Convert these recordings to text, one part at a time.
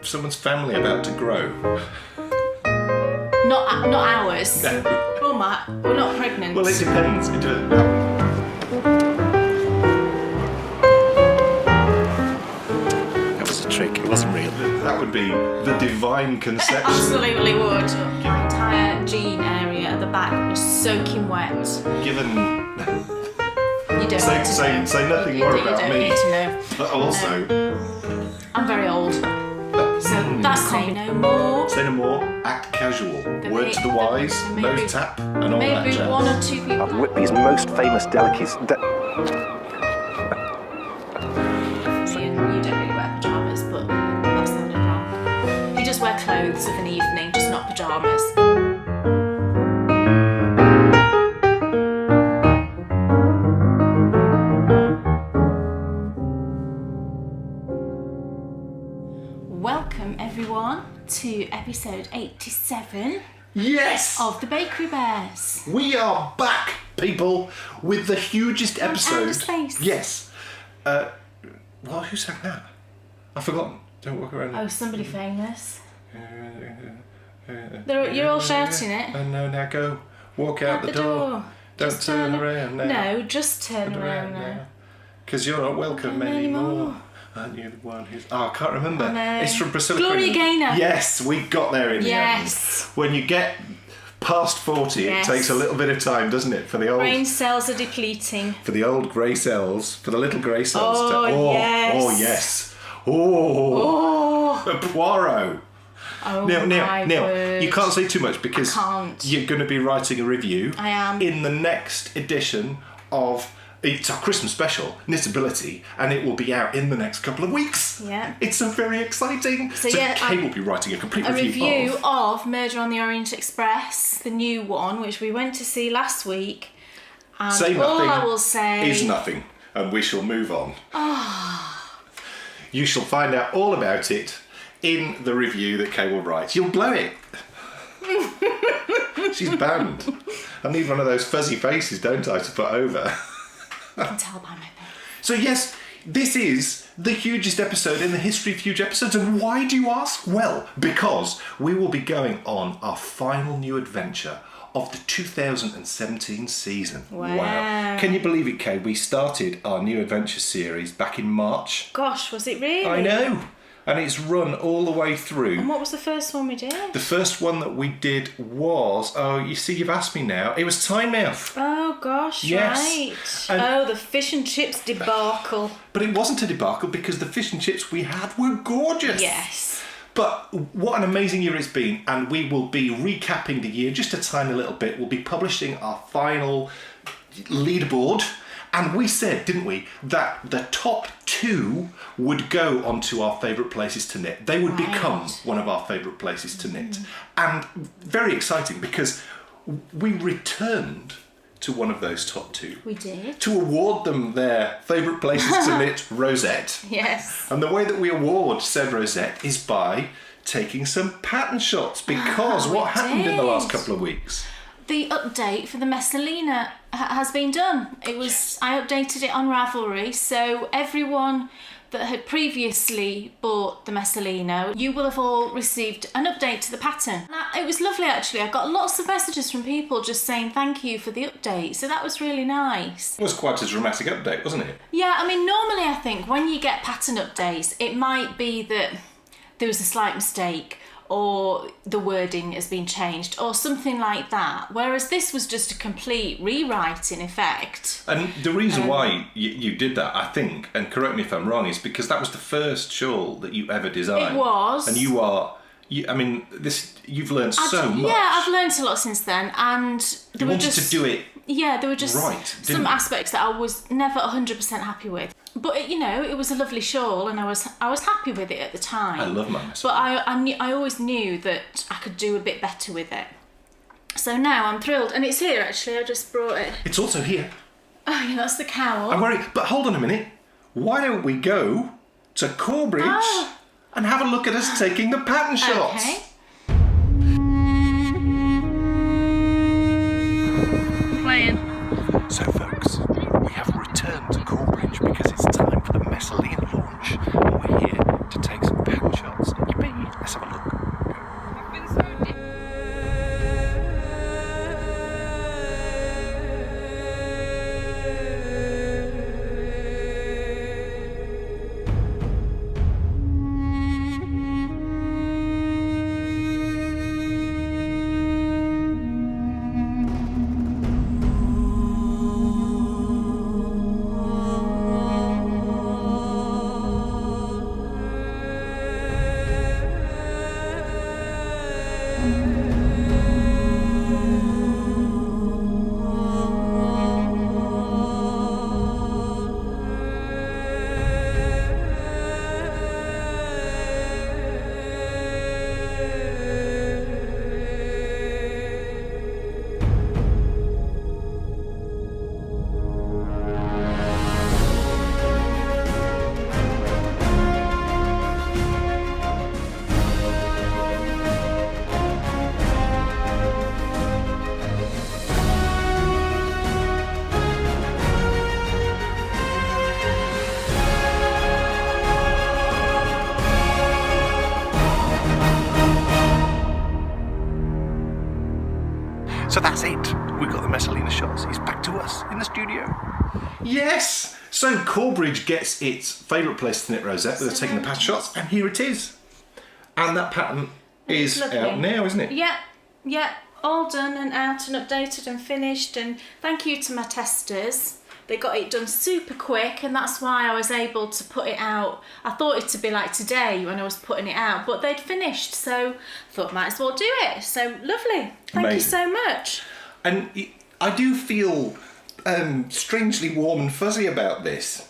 someone's family about to grow. Not ours. No. Oh my, we're not pregnant. Well, it depends. That was a trick. It wasn't real. That would be the divine conception. Absolutely would. The entire jean area at the back was soaking wet. Given. You don't say, need to say, know. say nothing more about you don't me. Need to know. But also. I'm very old. So that's say no more. Say no more. Act casual. Word to the wise. Nose tap and all that Maybe jazz. one or two people. Of Whitby's most famous delicacies. You don't really wear pyjamas, but that sounded wrong. You just wear clothes of an evening, just not pyjamas. Welcome everyone to episode 87 Yes! of the Bakery Bears. We are back, people, with the hugest episode. Space. Yes. Well, who sang that? I've forgotten. Don't walk around. Oh, somebody famous. You're all shouting it. I know, now go. Walk out the door. Don't Just turn around now. No, just turn around now. Because you're not welcome anymore. Aren't you the one who's... Oh, I can't remember. It's from Priscilla. Gloria Gaynor. Yes, we got there in the end. Yes. When you get past 40, Yes. it takes a little bit of time, doesn't it? For the old... Brain cells are depleting. For the old grey cells, for the little grey cells Oh, to... yes. Oh, yes. Oh. Poirot. Oh, Now, my word. you can't say too much because I can't. you're going to be writing a review. I am. In the next edition of... It's our Christmas special, Knitability, and it will be out in the next couple of weeks. Yeah. It's so very exciting. So yeah, Kay will be writing a complete A review of... of Murder on the Orient Express, the new one, which we went to see last week. And Say nothing all I will say is nothing, and we shall move on. You shall find out all about it in the review that Kay will write. You'll blow it. She's banned. I need one of those fuzzy faces, don't I, to put over. I can tell by my face. So yes, this is the hugest episode in the history of huge episodes. And why do you ask? Well, because we will be going on our final new adventure of the 2017 season. Wow. Can you believe it, Kay? We started our new adventure series back in March. Gosh, was it really? I know. And it's run all the way through. And what was the first one we did? The first one that we did was, oh, you see, you've asked me now. It was Tynemouth. Oh gosh, Yes. right. And- the fish and chips debacle. But it wasn't a debacle because the fish and chips we had were gorgeous. Yes. But what an amazing year it's been, and we will be recapping the year just a tiny little bit. We'll be publishing our final leaderboard. And we said, didn't we, that the top 2 would go onto our favourite places to knit. They would become one of our favourite places to knit. And very exciting because we returned to one of those top 2. We did. To award them their favourite places to knit rosette. Yes. And the way that we award said rosette is by taking some pattern shots because what happened in the last couple of weeks? The update for the Messalina has been done. I updated it on Ravelry, so everyone that had previously bought the Messalina, you will have all received an update to the pattern. It was lovely actually. I got lots of messages from people just saying thank you for the update, so that was really nice. It was quite a dramatic update, wasn't it? Yeah, I mean normally I think when you get pattern updates, it might be that there was a slight mistake or the wording has been changed or something like that, whereas this was just a complete rewrite in effect. And the reason why you did that, I think, and correct me if I'm wrong, is because that was the first shawl that you ever designed. It was. And you've learned so much. Yeah, I've learned a lot since then, and You wanted to do it. Yeah, there were just right, some you? aspects that I was never 100% happy with. But it was a lovely shawl, and I was happy with it at the time. I love my Messalina. But I always knew that I could do a bit better with it. So now I'm thrilled, and it's here actually. I just brought it. It's also here. Oh yeah, that's the cowl. I'm worried, but hold on a minute. Why don't we go to Corbridge and have a look at us taking the pattern shots? Okay. Playing. So folks, we have returned to Corbridge because it's time for the Messalina launch. And we're here to take some pattern shots. Yippee! So that's it. We've got the Messalina shots. It's back to us in the studio. Yes! So Corbridge gets its favourite place to knit rosette with taking the pattern shots, and here it is. And that pattern is lovely. out now, isn't it? Yeah, all done and out and updated and finished, and thank you to my testers. They got it done super quick, and that's why I was able to put it out. I thought it to be like today when I was putting it out, but they'd finished, so I thought might as well do it. So lovely. Thank you so much. And I do feel strangely warm and fuzzy about this.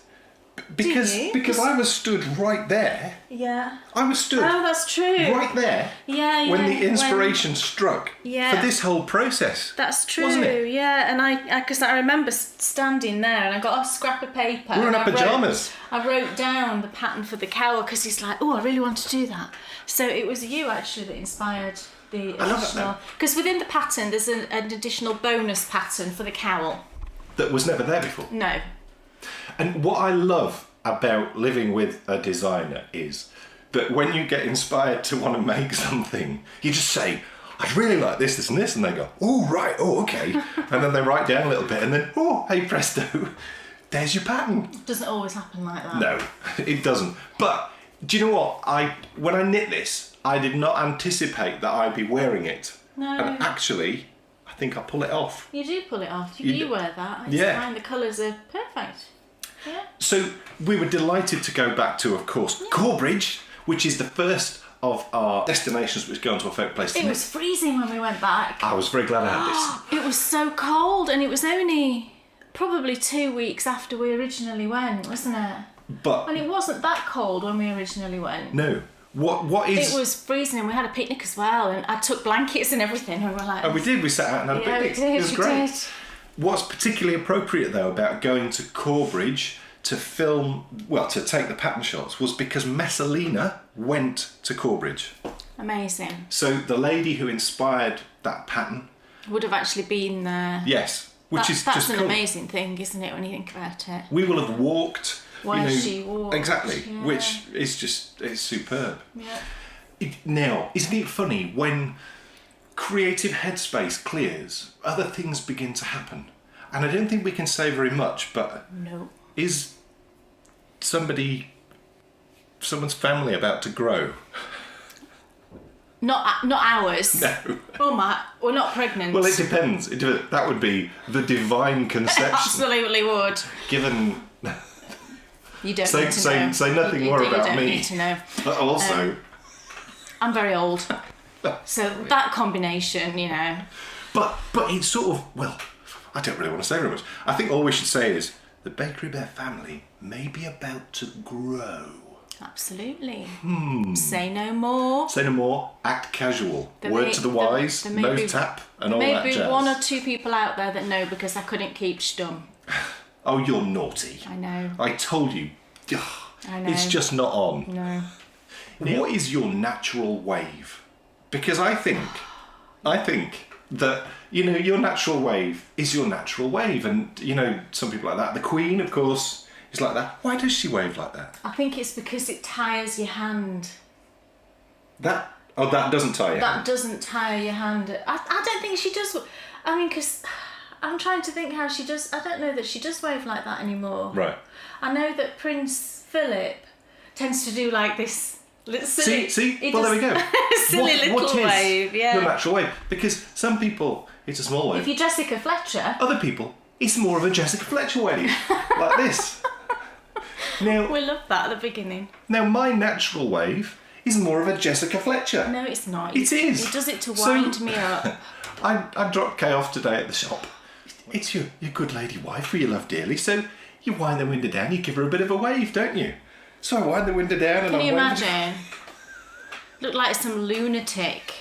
Because I was stood right there. Yeah. I was stood that's true. right there when the inspiration struck for this whole process. That's true, wasn't it? Yeah. And because I remember standing there and I got a scrap of paper. We were in our pyjamas. I wrote down the pattern for the cowl because he's like, oh, I really want to do that. So it was you actually that inspired the additional. Because within the pattern, there's an additional bonus pattern for the cowl. That was never there before. No. And what I love about living with a designer is that when you get inspired to want to make something, you just say, I'd really like this, this and this, and they go, oh, right, oh, okay. And then they write down a little bit and then, oh, hey, presto, there's your pattern. It doesn't always happen like that. No, it doesn't. But do you know what? When I knit this, I did not anticipate that I'd be wearing it. No. And actually, I think I pull it off. You do pull it off. You wear that. I yeah. find the colours are perfect. Yeah. So we were delighted to go back to, of course, Corbridge, which is the first of our destinations which go into a favourite place to It knit. was freezing when we went back. I was very glad I had this. It was so cold, and it was only probably 2 weeks after we originally went, wasn't it? But And it wasn't that cold when we originally went. no, what is? It was freezing, and we had a picnic as well, and I took blankets and everything, and we were like... Oh, we did. We sat out and had a picnic. We did, it was we great. did. What's particularly appropriate though about going to Corbridge to film, well, to take the pattern shots, was because Messalina went to Corbridge. Amazing. So the lady who inspired that pattern Would have actually been there. yes, which is That's just an cool. amazing thing, isn't it, when you think about it? We will have walked Where she walked. exactly, yeah. which is just it's superb. Yeah. Now, isn't it funny when creative headspace clears, other things begin to happen, and I don't think we can say very much. But No. is someone's family about to grow? Not ours. No. Oh my, we're not pregnant. Well, it depends. That would be the divine conception. Absolutely would. Given. You don't Say- need to say- know. say nothing You more do- about you don't me. need to know. But also. I'm very old. So that combination, you know. But it's sort of, well, I don't really want to say very much. I think all we should say is the Bakery Bear family may be about to grow. Absolutely. Say no more. Say no more, act casual. There Word may- to the there- wise, there may nose be- tap, and all that Maybe jazz. one or two people out there that know because I couldn't keep stum. Oh, you're naughty. I know. I told you. Ugh, I know. It's just not on. No. What is your natural wave? Because I think that, your natural wave is your natural wave. And, some people like that. The Queen, of course, is like that. Why does she wave like that? I think it's because it tires your hand. That doesn't tie you. That doesn't tire your hand. I don't think she does. I mean, because I'm trying to think how she does. I don't know that she does wave like that anymore. Right. I know that Prince Philip tends to do like this. Silly, See? Well, there we go. Silly what little is wave, yeah. your natural wave? Because some people, it's a small wave. If you're Jessica Fletcher, Other people, it's more of a Jessica Fletcher wave. Like this. Now, we loved that at the beginning. my natural wave is more of a Jessica Fletcher. No, it's not. It is. He does it to So- wind me up. I dropped Kay off today at the shop. It's your good lady wife who you love dearly, so you wind the window down, you give her a bit of a wave, don't you? So I wind the window down and Can I you wave. imagine? Looked like some lunatic.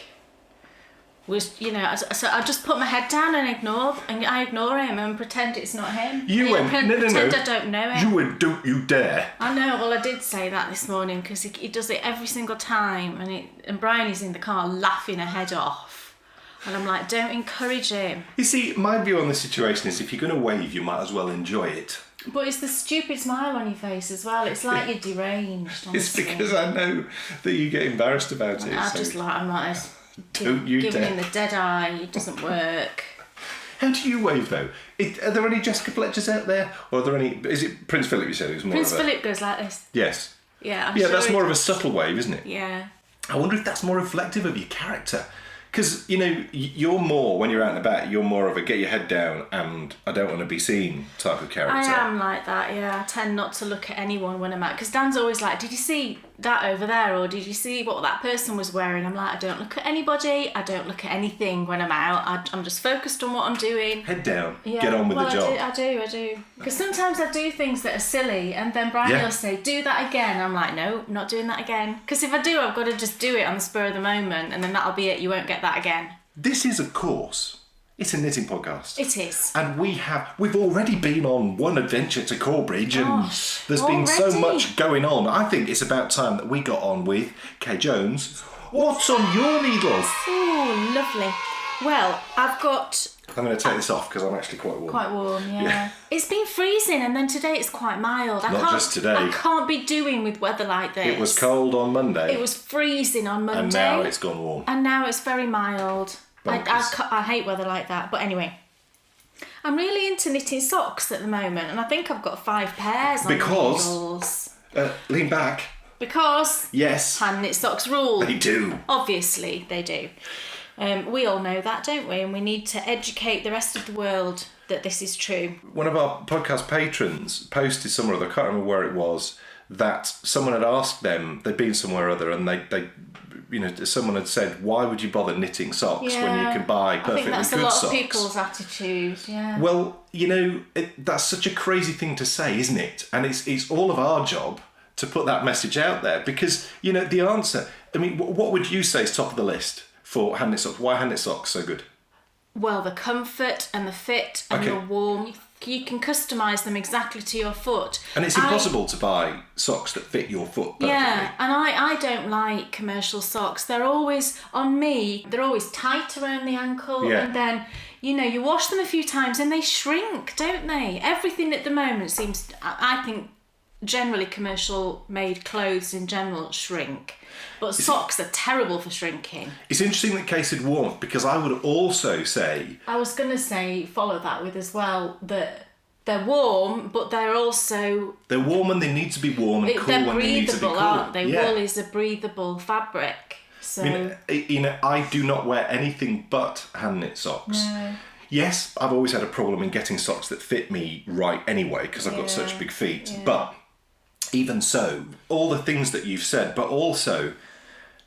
So I just put my head down and I ignore him and pretend it's not him. You went, no. Pretend I don't know him. You went, don't you dare. I know. Well, I did say that this morning because he does it every single time, and Bryony's in the car laughing her head off, and I'm like, don't encourage him. You see, my view on the situation is if you're going to wave, you might as well enjoy it. But it's the stupid smile on your face as well. It's like you're deranged. It's Honestly. because I know that you get embarrassed about it. I'm so just like, I'm like, Don't you giving dare. him the dead eye. It doesn't work. How do you wave though? Are there any Jessica Fletchers out there, or are there any? Is it Prince Philip? You said it was more. Prince of a... Philip goes like this. Yes. Yeah. I'm Yeah, sure that's more of a subtle wave, isn't it? Yeah. I wonder if that's more reflective of your character. Because, you know, you're more, when you're out and about, you're more of a get your head down and I don't want to be seen type of character. I am like that, yeah. I tend not to look at anyone when I'm out. Because Dan's always like, did you see that over there? Or did you see what that person was wearing? I'm like, I don't look at anybody. I don't look at anything when I'm out. I'm just focused on what I'm doing. Head down, get on with the job. I do. Because sometimes I do things that are silly and then Bryony will say, do that again. I'm like, no, I'm not doing that again. Because if I do, I've got to just do it on the spur of the moment and then that'll be it. You won't get that again. This is, of course, it's a knitting podcast. It is. And we've already been on one adventure to Corbridge and there's been so much going on. I think it's about time that we got on with Kay Jones. What's on your needles? Oh, lovely. Well, I've got... I'm going to take this off because I'm actually quite warm. Quite warm, yeah. It's been freezing and then today it's quite mild. Not just today. I can't be doing with weather like this. It was cold on Monday. It was freezing on Monday. And now it's gone warm. And now it's very mild. I hate weather like that. But anyway, I'm really into knitting socks at the moment and I think I've got 5 pairs on needles. Lean back. Because yes, hand knit socks rule. They do. Obviously they do. We all know that, don't we? And we need to educate the rest of the world that this is true. One of our podcast patrons posted somewhere or other, I can't remember where it was, that someone had asked them, they'd been somewhere or other, and they you know, someone had said, why would you bother knitting socks when you can buy perfectly good socks? I think that's a lot of people's attitude, yeah. Well, you know, that's such a crazy thing to say, isn't it? And it's all of our job to put that message out there because, you know, the answer, I mean, what would you say is top of the list for hand knit socks? Why hand knit socks so good? Well, the comfort and the fit and the warmth. You can customise them exactly to your foot. And it's impossible to buy socks that fit your foot perfectly. Yeah, and I don't like commercial socks. They're always, on me, they're always tight around the ankle. Yeah. And then, you know, you wash them a few times and they shrink, don't they? Everything at the moment seems, I think, generally commercial made clothes in general shrink. But socks are terrible for shrinking. It's interesting that Kay said warmth because I would also say... I was going to say, follow that with as well, that they're warm, but they're also... They're warm and they need to be warm and cool when they need to be cool. They're breathable, aren't they? Yeah. Wool is a breathable fabric. So... I do not wear anything but hand knit socks. No. Yes, I've always had a problem in getting socks that fit me right anyway because I've got such big feet. Yeah. But even so, all the things that you've said, but also...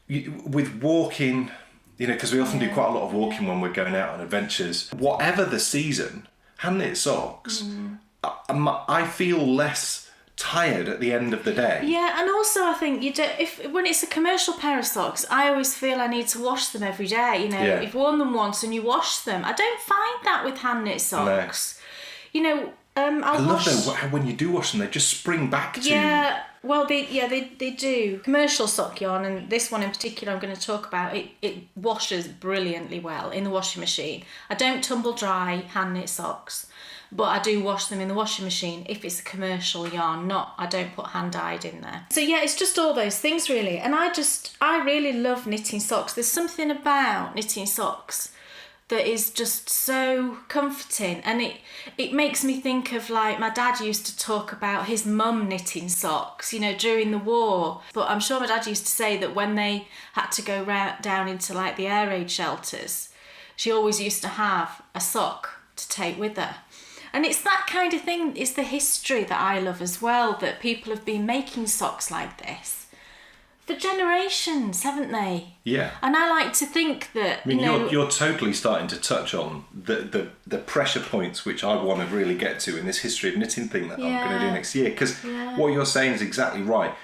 with walking, you know, because we often do quite a lot of walking when we're going out on adventures. Whatever the season, hand knit socks, I feel less tired at the end of the day. Yeah, and also I think when it's a commercial pair of socks, I always feel I need to wash them every day. You know, you've worn them once and you wash them. I don't find that with hand knit socks. No. You know, I love them when you do wash them. They just spring back to. Yeah. Well, they do. Commercial sock yarn, and this one in particular I'm going to talk about, it washes brilliantly well in the washing machine. I don't tumble dry hand knit socks, but I do wash them in the washing machine if it's a commercial yarn, I don't put hand dyed in there. So yeah, it's just all those things really. And I really love knitting socks. There's something about knitting socks that is just so comforting, and it makes me think of, like, my dad used to talk about his mum knitting socks, you know, during the war. But I'm sure my dad used to say that when they had to go down into, like, the air raid shelters, she always used to have a sock to take with her. And it's that kind of thing, it's the history that I love as well, that people have been making socks like this for generations, haven't they? Yeah. And I like to think that, I mean, you're totally starting to touch on the pressure points which I want to really get to in this history of knitting thing that I'm going to do next year. Because what you're saying is exactly right.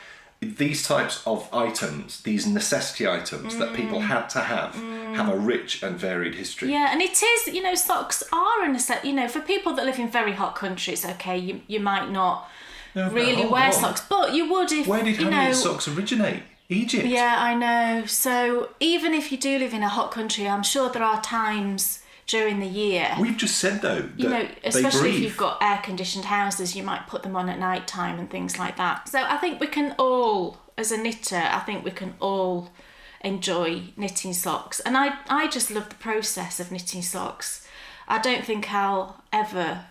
These types of items, these necessity items that people had to have a rich and varied history. Yeah, and it is, you know, socks are a necessity. You know, for people that live in very hot countries, okay, you might not really wear socks, but you would if, Where did hand knit socks originate? Egypt. Yeah, I know. So even if you do live in a hot country, I'm sure there are times during the year. We've just said though, you know, especially if you've got air-conditioned houses, you might put them on at night time and things like that. So I think we can all, as a knitter, enjoy knitting socks, and I just love the process of knitting socks. I don't think I'll ever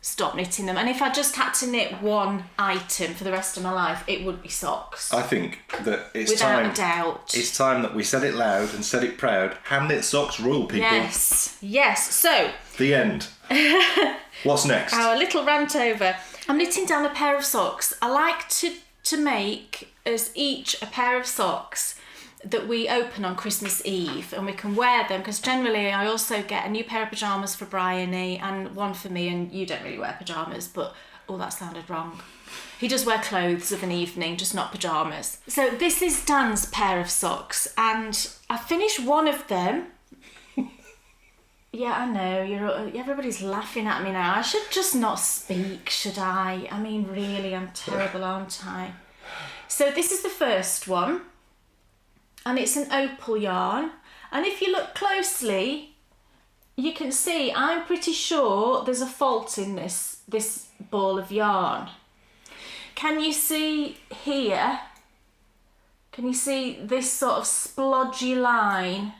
stop knitting them. And if I just had to knit one item for the rest of my life, it would be socks. I think that it's Without time. a doubt. It's time that we said it loud and said it proud. Hand knit socks rule, people. Yes. So, The end. What's next? our little rant over. I'm knitting down a pair of socks. I like to make us each a pair of socks that we open on Christmas Eve, and we can wear them, because generally I also get a new pair of pyjamas for Bryony and one for me, and you don't really wear pyjamas, but that sounded wrong. He does wear clothes of an evening, just not pyjamas. So this is Dan's pair of socks, and I finished one of them. Yeah, I know, everybody's laughing at me now. I should just not speak, should I? I mean, really, I'm terrible, aren't I? So this is the first one, and it's an opal yarn. And if you look closely, you can see, I'm pretty sure there's a fault in this ball of yarn. Can you see here? Can you see this sort of splodgy line?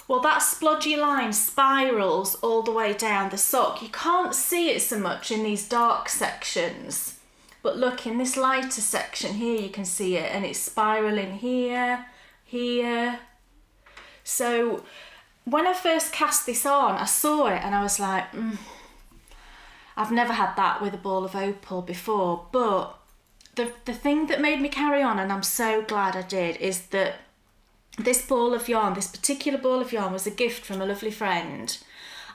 Well, that splodgy line spirals all the way down the sock. You can't see it so much in these dark sections, but look, in this lighter section here you can see it, and it's spiraling here. So when I first cast this on, I saw it and I was like, I've never had that with a ball of opal before. But the thing that made me carry on, and I'm so glad I did, is that this ball of yarn, this particular ball of yarn, was a gift from a lovely friend,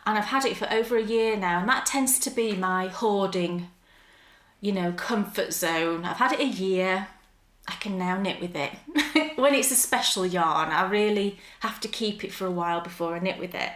and I've had it for over a year now, and that tends to be my hoarding, comfort zone. I've had it a year. I can now knit with it. When it's a special yarn, I really have to keep it for a while before I knit with it.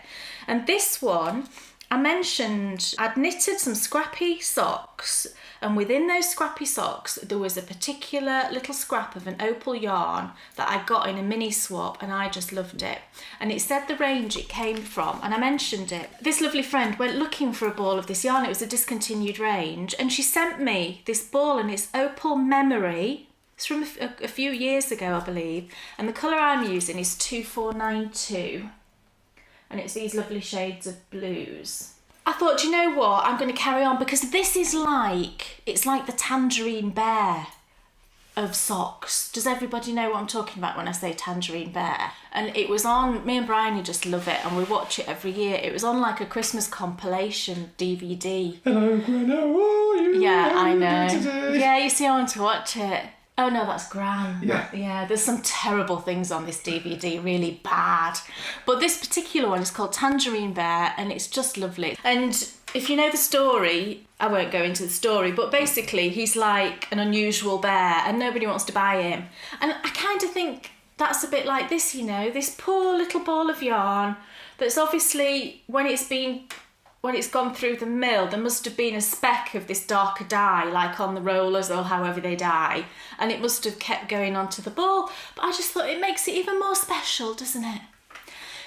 And this one, I mentioned I'd knitted some scrappy socks, and within those scrappy socks there was a particular little scrap of an opal yarn that I got in a mini swap, and I just loved it. And it said the range it came from, and I mentioned it. This lovely friend went looking for a ball of this yarn. It was a discontinued range, and she sent me this ball, and it's Opal Memory. It's from a few years ago, I believe, and the colour I'm using is 2492, and it's these lovely shades of blues. I thought, do you know what, I'm going to carry on, because this is it's like the Tangerine Bear of socks. Does everybody know what I'm talking about when I say Tangerine Bear? And it was on, me and Bryony just love it, and we watch it every year. It was on like a Christmas compilation DVD. Hello, Gran, how are you? Yeah, I know. Yeah, you see, I want to watch it. Oh no, that's Gran. Yeah. There's some terrible things on this DVD, really bad. But this particular one is called Tangerine Bear, and it's just lovely. And if you know the story, I won't go into the story, but basically he's like an unusual bear and nobody wants to buy him. And I kind of think that's a bit like this, this poor little ball of yarn that's obviously, when it's gone through the mill, there must have been a speck of this darker dye, like on the rollers or however they dye, and it must have kept going onto the ball. But I just thought it makes it even more special, doesn't it?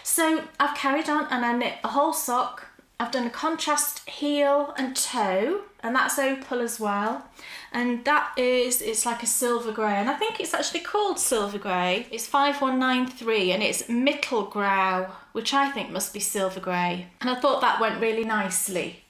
So I've carried on and I knit a whole sock. I've done a contrast heel and toe, and that's opal as well. And it's like a silver grey, and I think it's actually called silver grey. It's 5193, and it's Mittelgrau, which I think must be silver grey. And I thought that went really nicely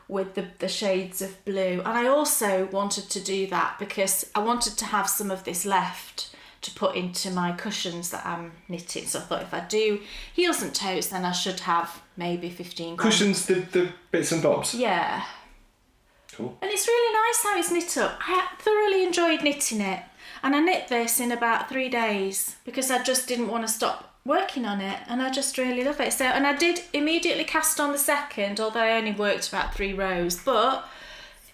with the shades of blue. And I also wanted to do that because I wanted to have some of this left to put into my cushions that I'm knitting. So I thought if I do heels and toes, then I should have maybe 15 grams. Cushions, the bits and bobs? Yeah. Cool. And it's really nice how it's knit up. I thoroughly enjoyed knitting it. And I knit this in about 3 days because I just didn't want to stop working on it, and I just really love it. So, and I did immediately cast on the second, although I only worked about 3 rows, but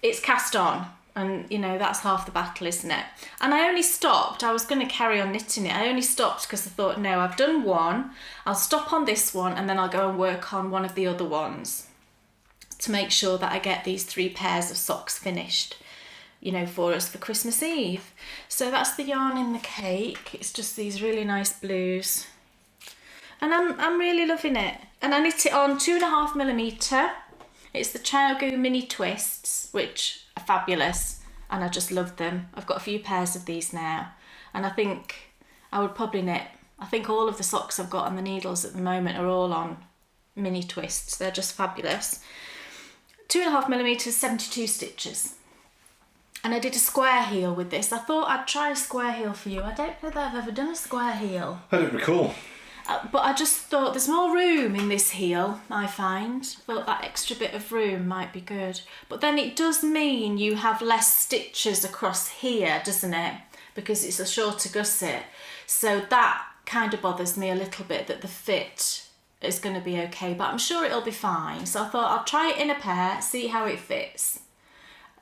it's cast on. And, that's half the battle, isn't it? And I only stopped. I was going to carry on knitting it. I only stopped because I thought, no, I've done one. I'll stop on this one and then I'll go and work on one of the other ones to make sure that I get these 3 pairs of socks finished, for us for Christmas Eve. So that's the yarn in the cake. It's just these really nice blues. And I'm really loving it. And I knit it on 2.5mm. It's the Chowgoo Mini Twists, which are fabulous, and I just love them. I've got a few pairs of these now, and I think I would probably knit, I think all of the socks I've got on the needles at the moment are all on mini twists. They're just fabulous. 2.5mm, 72 stitches. And I did a square heel with this. I thought I'd try a square heel for you. I don't know that I've ever done a square heel. I don't recall. But I just thought there's more room in this heel, I find. Thought that extra bit of room might be good. But then it does mean you have less stitches across here, doesn't it? Because it's a shorter gusset. So that kind of bothers me a little bit, that the fit is going to be okay. But I'm sure it'll be fine. So I thought I'll try it in a pair, see how it fits.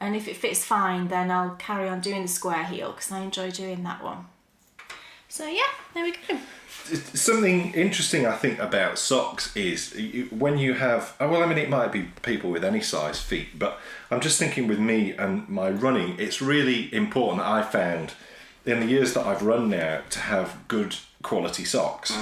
And if it fits fine, then I'll carry on doing the square heel because I enjoy doing that one. So yeah, there we go. Something interesting I think about socks is when you have, well, I mean, it might be people with any size feet, but I'm just thinking with me and my running, it's really important, I found, in the years that I've run now, to have good quality socks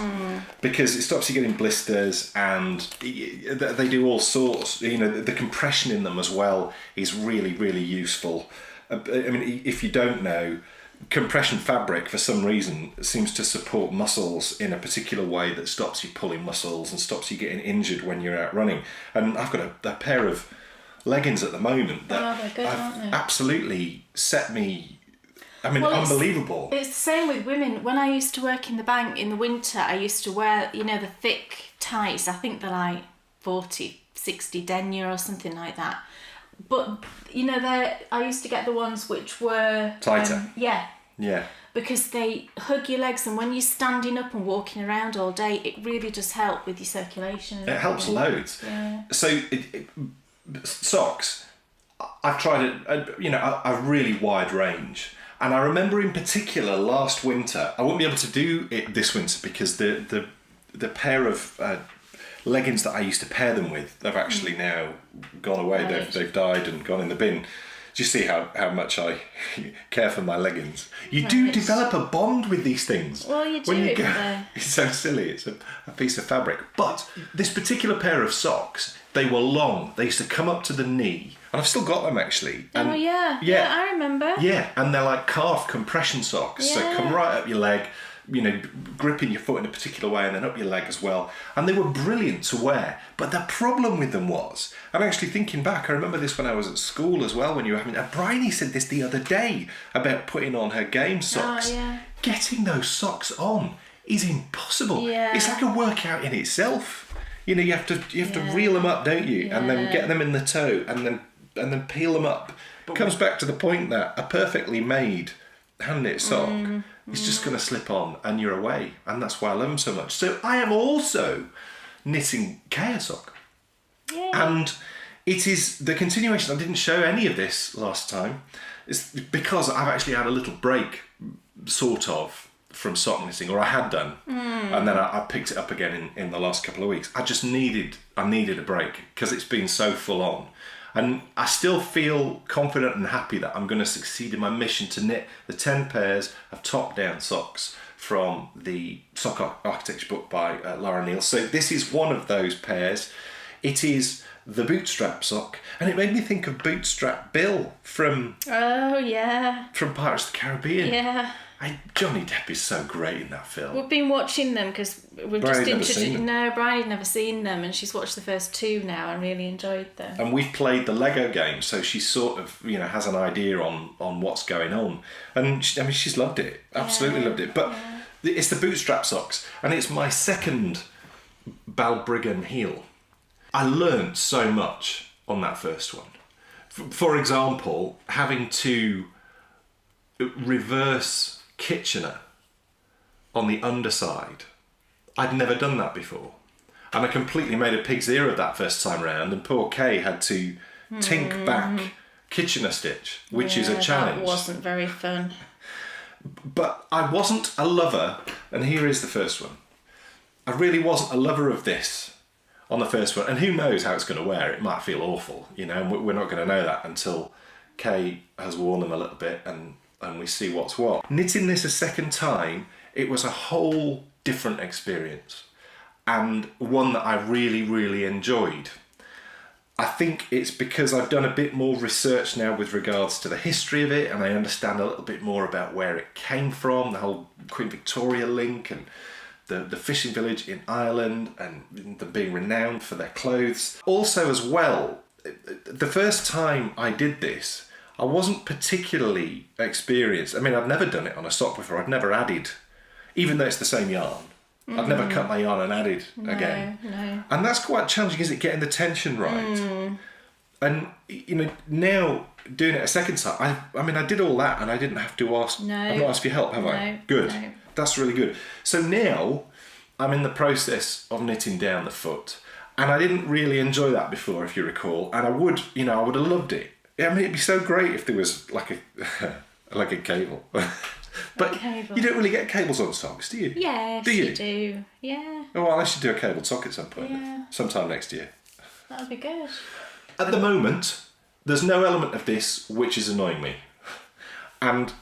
because it stops you getting blisters, and they do all sorts, you know, the compression in them as well is really, really useful. I mean, if you don't know, compression fabric for some reason seems to support muscles in a particular way that stops you pulling muscles and stops you getting injured when you're out running. And I've got a pair of leggings at the moment that they're good, aren't they? Absolutely set me, I mean, Well, unbelievable. It's the same with women. When I used to work in the bank in the winter, I used to wear, you know, the thick tights. I think they're like 40, 60 denier or something like that. But, you know, I used to get the ones which were... Tighter. Yeah. Because they hug your legs, and when you're standing up and walking around all day, it really does help with your circulation. It helps loads. Yeah. So socks, I've tried a really wide range. And I remember in particular last winter, I won't be able to do it this winter because the pair of leggings that I used to pair them with, they've actually now gone away. Right. They've died and gone in the bin. Do you see how much I care for my leggings? You do develop a bond with these things. Well, you do. When you go, it's so silly. It's a piece of fabric. But this particular pair of socks, they were long. They used to come up to the knee. And I've still got them actually. And Oh, yeah, I remember. yeah, and they're like calf compression socks. So Yeah. come right up your leg, you know, gripping your foot in a particular way and then up your leg as well. And they were brilliant to wear. But the problem with them was, and actually thinking back, I remember this when I was at school as well, when you were having, and Bryony said this the other day about putting on her game socks. Oh, yeah. Getting those socks on is impossible. Yeah. It's like a workout in itself. You know, you have to reel them up, don't you? And then get them in the toe and then peel them up. It comes back to the point that a perfectly made hand knit sock is just going to slip on and you're away. And that's why I love them so much. So I am also knitting Kea sock. Yeah. And it is the continuation. I didn't show any of this last time. It's because I've actually had a little break, sort of, from sock knitting, or I had done. And then I picked it up again in the last couple of weeks. I needed a break because it's been so full on. And I still feel confident and happy that I'm going to succeed in my mission to knit the 10 pairs of top-down socks from the Sock Architecture book by Laura Neal. So this is one of those pairs. It is the Bootstrap sock, and it made me think of Bootstrap Bill from Oh, yeah. from Pirates of the Caribbean. Yeah. Johnny Depp is so great in that film. We've been watching them because we've Bryony's just never seen introduced. them. No, Bryony's never seen them, and she's watched the first two now and really enjoyed them. And we've played the Lego game, so she sort of, you know, has an idea on what's going on. And she's loved it, absolutely loved it. But it's the Bootstrap socks, and it's my second Balbriggan heel. I learned so much on that first one. For example, having to reverse Kitchener on the underside. I'd never done that before. And I completely made a pig's ear of that first time round, and poor Kay had to tink back Kitchener stitch, which is a challenge. That wasn't very fun. But I wasn't a lover, and here is the first one. I really wasn't a lover of this on the first one, and who knows how it's going to wear. It might feel awful, you know, and we're not going to know that until Kay has worn them a little bit and we see what's what. Knitting this a second time, it was a whole different experience, and one that I really, really enjoyed. I think it's because I've done a bit more research now with regards to the history of it, and I understand a little bit more about where it came from, the whole Queen Victoria link, and the fishing village in Ireland and them being renowned for their clothes. Also as well, the first time I did this, I wasn't particularly experienced. I mean, I'd never done it on a sock before. I'd never added, even though it's the same yarn. I've never cut my yarn and added again. No. And that's quite challenging, isn't it? Getting the tension right. And, now doing it a second time, I did all that and I didn't have to ask. No. I've not asked for your help, have I? Good. No. That's really good. So now I'm in the process of knitting down the foot. And I didn't really enjoy that before, if you recall. And I would have loved it. It'd be so great if there was like a cable. But you don't really get cables on socks, do you? Yes, do you? You do. Yeah. Oh, well, I should do a cabled sock at some point. Yeah. Sometime next year. That would be good. At the moment, there's no element of this which is annoying me. And,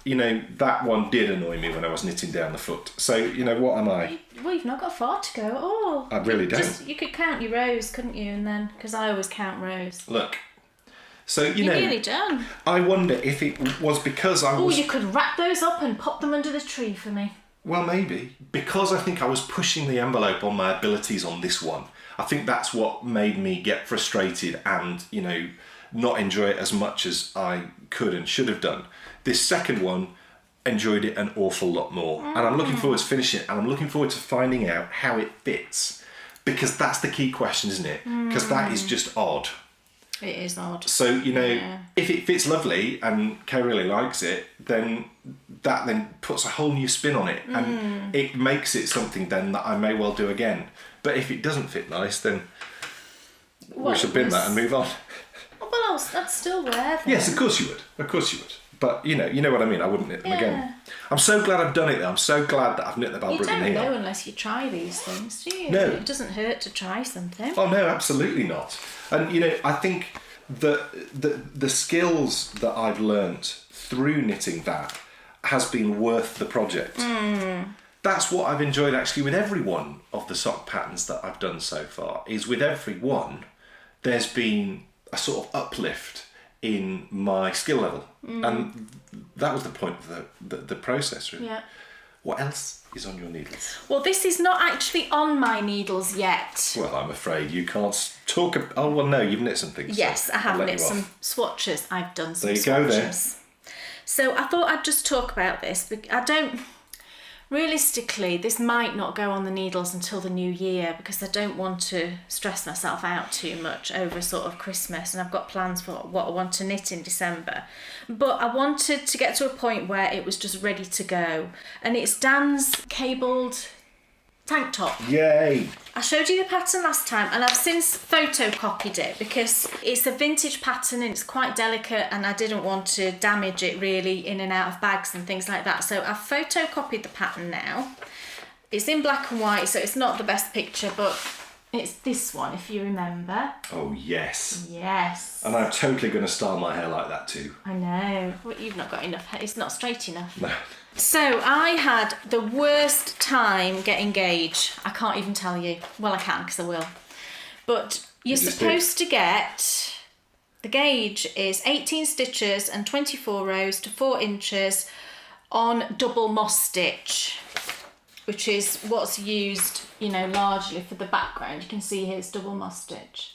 that one did annoy me when I was knitting down the foot. So, what am I? Well, you've not got far to go at all. I really don't. You could count your rows, couldn't you? And then, because I always count rows. Look. So, You're nearly done. I wonder if it was because I was... Oh, you could wrap those up and pop them under the tree for me. Well, maybe. Because I think I was pushing the envelope on my abilities on this one. I think that's what made me get frustrated and, not enjoy it as much as I could and should have done. This second one, enjoyed it an awful lot more. And I'm looking forward to finishing it, and I'm looking forward to finding out how it fits. Because that's the key question, isn't it? Because that is just odd. It is odd. So, if it fits lovely and Kay really likes it, then that then puts a whole new spin on it. And it makes it something then that I may well do again. But if it doesn't fit nice, then we should bin that and move on. Well, I'd still wear them. Yes, of course you would. Of course you would. But, you know what I mean. I wouldn't knit them again. I'm so glad I've done it, though. I'm so glad that I've knit the Balbriggan here. You don't know unless you try these things, do you? No. It doesn't hurt to try something. Oh, no, absolutely not. And, I think the skills that I've learnt through knitting that has been worth the project. That's what I've enjoyed, actually, with every one of the sock patterns that I've done so far, is with every one, there's been a sort of uplift in my skill level. And that was the point of the process, really. Yeah. What else is on your needles? Well, this is not actually on my needles yet. Well, I'm afraid you can't talk... Oh, well, no, you've knit some things. Yes, I have I'll let knit you some off. swatches. I've done some There you swatches. go, then. So I thought I'd just talk about this. I don't... Realistically, this might not go on the needles until the new year because I don't want to stress myself out too much over sort of Christmas, and I've got plans for what I want to knit in December. But I wanted to get to a point where it was just ready to go. And it's Dan's cabled tank top. Yay! I showed you the pattern last time and I've since photocopied it because it's a vintage pattern and it's quite delicate and I didn't want to damage it really in and out of bags and things like that. So I've photocopied the pattern now. It's in black and white, so it's not the best picture, but it's this one, if you remember. Oh, yes. Yes. And I'm totally going to style my hair like that too. I know. Well, you've not got enough hair. It's not straight enough. No. So I had the worst time getting gauge. I can't even tell you. Well, I can because I will. But you're supposed to get... The gauge is 18 stitches and 24 rows to 4 inches on double moss stitch, which is what's used, largely for the background. You can see here's double moss stitch.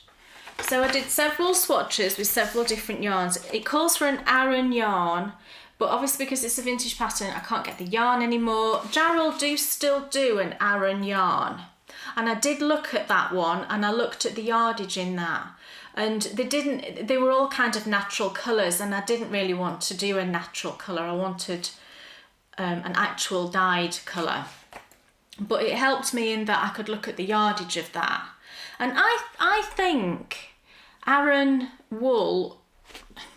So I did several swatches with several different yarns. It calls for an Aran yarn, but obviously because it's a vintage pattern, I can't get the yarn anymore. Jarrell do still do an Aran yarn. And I did look at that one and I looked at the yardage in that. And they were all kind of natural colours and I didn't really want to do a natural colour. I wanted an actual dyed colour. But it helped me in that I could look at the yardage of that. And I think Aran wool,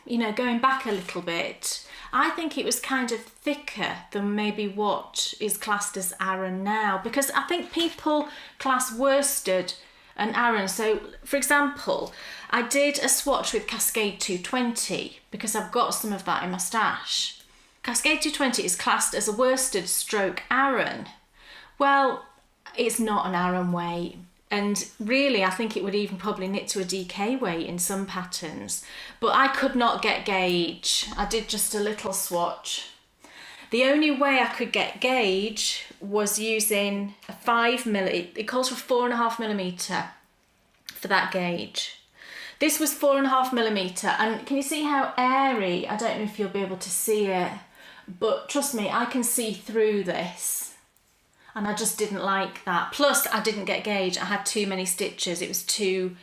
going back a little bit, I think it was kind of thicker than maybe what is classed as Aran now, because I think people class worsted and Aran. So, for example, I did a swatch with Cascade 220 because I've got some of that in my stash. Cascade 220 is classed as a worsted stroke Aran. Well, it's not an Aran weight. And really, I think it would even probably knit to a DK weight in some patterns. But I could not get gauge. I did just a little swatch. The only way I could get gauge was using a 5mm. It calls for 4.5mm for that gauge. This was 4.5mm, and can you see how airy? I don't know if you'll be able to see it, but trust me, I can see through this, and I just didn't like that. Plus, I didn't get gauge. I had too many stitches. It was too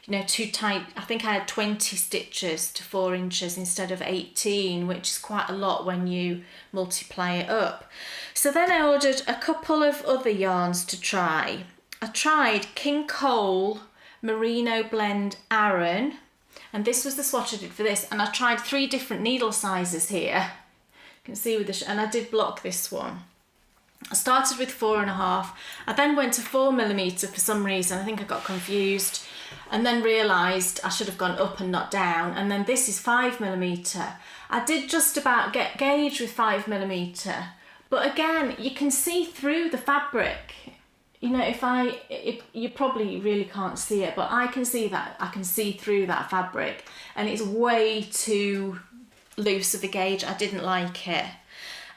tight. I think I had 20 stitches to 4 inches instead of 18, which is quite a lot when you multiply it up. So then I ordered a couple of other yarns to try. I tried King Cole Merino Blend Aran, and this was the swatch I did for this, and I tried 3 different needle sizes here. You can see with and I did block this one. I started with 4.5. I then went to 4mm for some reason. I think I got confused, and then realised I should have gone up and not down. And then this is 5mm. I did just about get gauge with 5mm, but again, you can see through the fabric. You know, if you probably really can't see it, but I can see that. I can see through that fabric, and it's way too loose of a gauge. I didn't like it.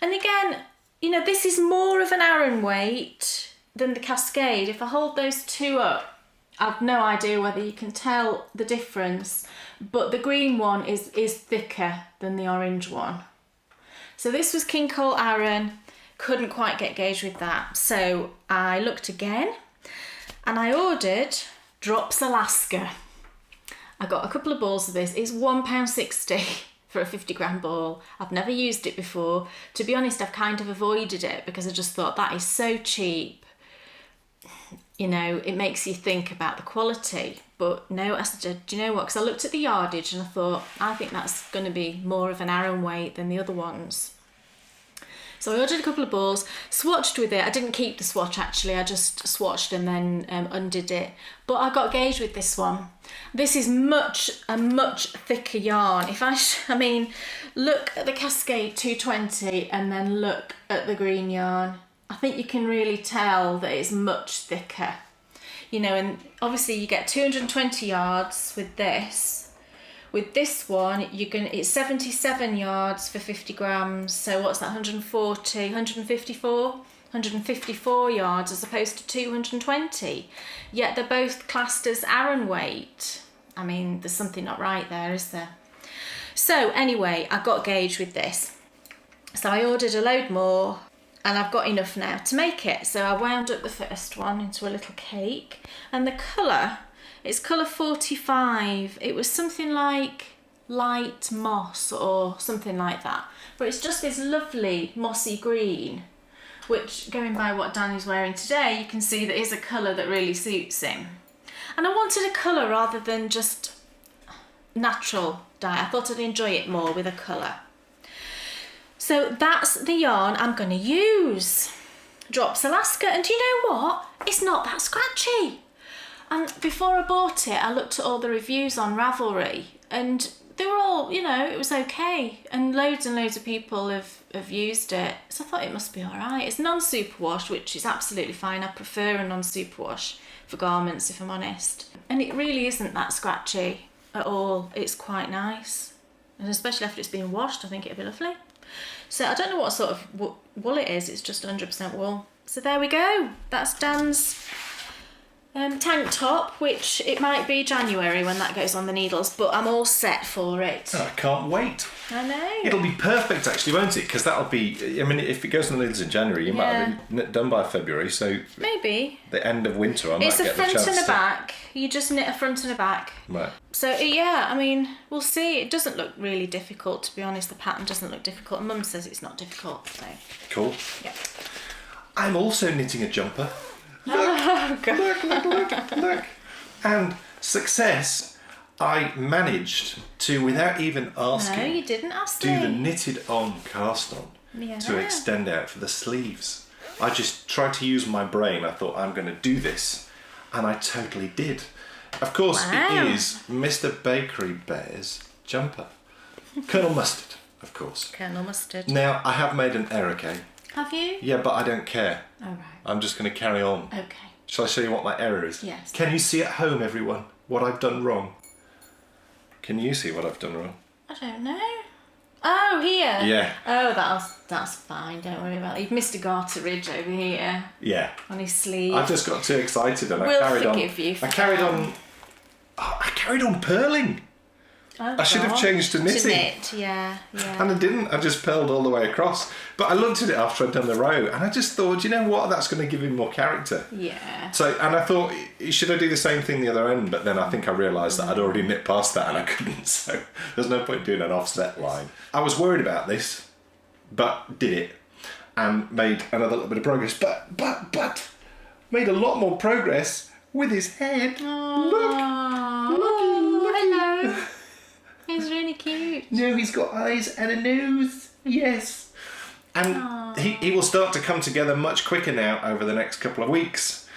And again, you know, this is more of an Aran weight than the Cascade. If I hold those two up, I've no idea whether you can tell the difference, but the green one is thicker than the orange one. So this was King Cole Aran. Couldn't quite get gauge with that. So I looked again, and I ordered Drops Alaska. I got a couple of balls of this. It's £1.60 for a 50-gram ball. I've never used it before. To be honest, I've kind of avoided it because I just thought that is so cheap. You know, it makes you think about the quality. But no, I said, do you know what? Because I looked at the yardage and I thought, I think that's going to be more of an Aran weight than the other ones. So I ordered a couple of balls, swatched with it. I didn't keep the swatch actually, I just swatched and then undid it. But I got gauge with this one. This is a much thicker yarn. I mean, look at the Cascade 220 and then look at the green yarn. I think you can really tell that it's much thicker. You know, and obviously you get 220 yards with this. With this one, it's 77 yards for 50 grams. So what's that, 140, 154? 154 yards as opposed to 220. Yet they're both classed as Aran weight. I mean, there's something not right there, is there? So anyway, I got gauge with this. So I ordered a load more, and I've got enough now to make it. So I wound up the first one into a little cake, and the colour, it's colour 45. It was something like light moss or something like that. But it's just this lovely mossy green, which, going by what Danny's wearing today, you can see that is a colour that really suits him. And I wanted a colour rather than just natural dye. I thought I'd enjoy it more with a colour. So that's the yarn I'm going to use. Drops Alaska. And do you know what? It's not that scratchy. And before I bought it, I looked at all the reviews on Ravelry, and they were all, you know, it was okay. And loads of people have used it. So I thought it must be all right. It's non-superwash, which is absolutely fine. I prefer a non-superwash for garments, if I'm honest. And it really isn't that scratchy at all. It's quite nice. And especially after it's been washed, I think it'd be lovely. So I don't know what sort of wool it is. It's just 100% wool. So there we go. That's Dan's tank top, which it might be January when that goes on the needles, but I'm all set for it. Oh, I can't wait. I know. It'll be perfect actually, won't it? Because that'll be, I mean, if it goes on the needles in January, you might have been done by February, so maybe the end of winter I might it's a get the front chance and a to... back. You just knit a front and a back. Right. So yeah, I mean, we'll see. It doesn't look really difficult, to be honest. The pattern doesn't look difficult. Mum says it's not difficult, so. Cool. Yeah. I'm also knitting a jumper. Oh, God. Look. And success, I managed to, without even asking, No, you didn't ask do me. the knitted on cast on to extend out for the sleeves. I just tried to use my brain. I thought, I'm going to do this. And I totally did. Of course, Wow. It is Mr Bakery Bear's jumper. Colonel Mustard, of course. Colonel Mustard. Now, I have made an error, Kay. Have you? Yeah, but I don't care. Oh, right. I'm just going to carry on. Okay. Shall I show you what my error is? Yes. Can you see at home, everyone, what I've done wrong? Can you see what I've done wrong? I don't know. Oh, here? Yeah. Oh, that's fine, don't worry about it. You've missed a garter ridge over here Yeah. on his sleeve. I just got too excited and We'll I carried on. forgive you for I carried that. on. I carried on purling. Oh, I should have God. changed to knitting. To knit, yeah. And I didn't. I just purled all the way across. But I looked at it after I'd done the row, and I just thought, you know what? That's going to give him more character. Yeah. So, and I thought, should I do the same thing the other end? But then I think I realised that I'd already knit past that, and I couldn't. So there's no point doing an offset line. I was worried about this, but did it, and made another little bit of progress. But made a lot more progress with his head. Hello. He's really cute. No, he's got eyes and a nose. Yes. And he will start to come together much quicker now over the next couple of weeks.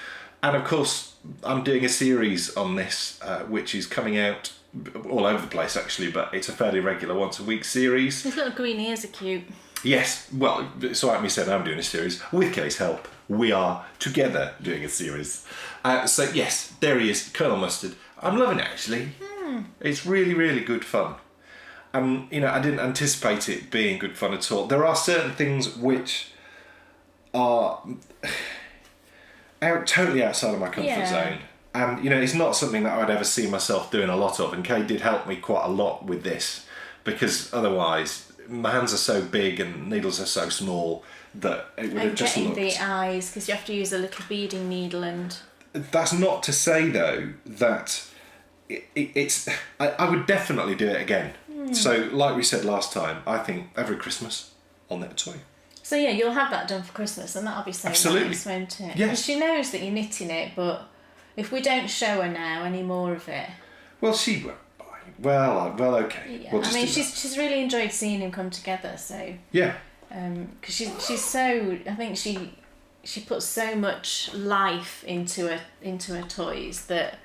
And of course, I'm doing a series on this, which is coming out all over the place actually, but it's a fairly regular once a week series. His little green ears are cute. Yes, well, so like me said, I'm doing a series. With Kay's help, we are together doing a series. So yes, there he is, Colonel Mustard. I'm loving it actually. It's really, really good fun. And, you know, I didn't anticipate it being good fun at all. There are certain things which are totally outside of my comfort zone. And, you know, it's not something that I'd ever see myself doing a lot of. And Kay did help me quite a lot with this, because otherwise my hands are so big and needles are so small that it would have just getting looked... the eyes, because you have to use a little beading needle and... That's not to say, though, that it's... I would definitely do it again. So, like we said last time, I think every Christmas I'll knit a toy. So yeah, you'll have that done for Christmas, and that'll be so Absolutely. nice, won't it? Yes. 'Cause she knows that you're knitting it, but if we don't show her now any more of it... Well, she won't buy. Well, okay. Yeah. We'll I just mean, do that. she's really enjoyed seeing him come together, so... Yeah. Because she's so... I think she puts so much life into her toys that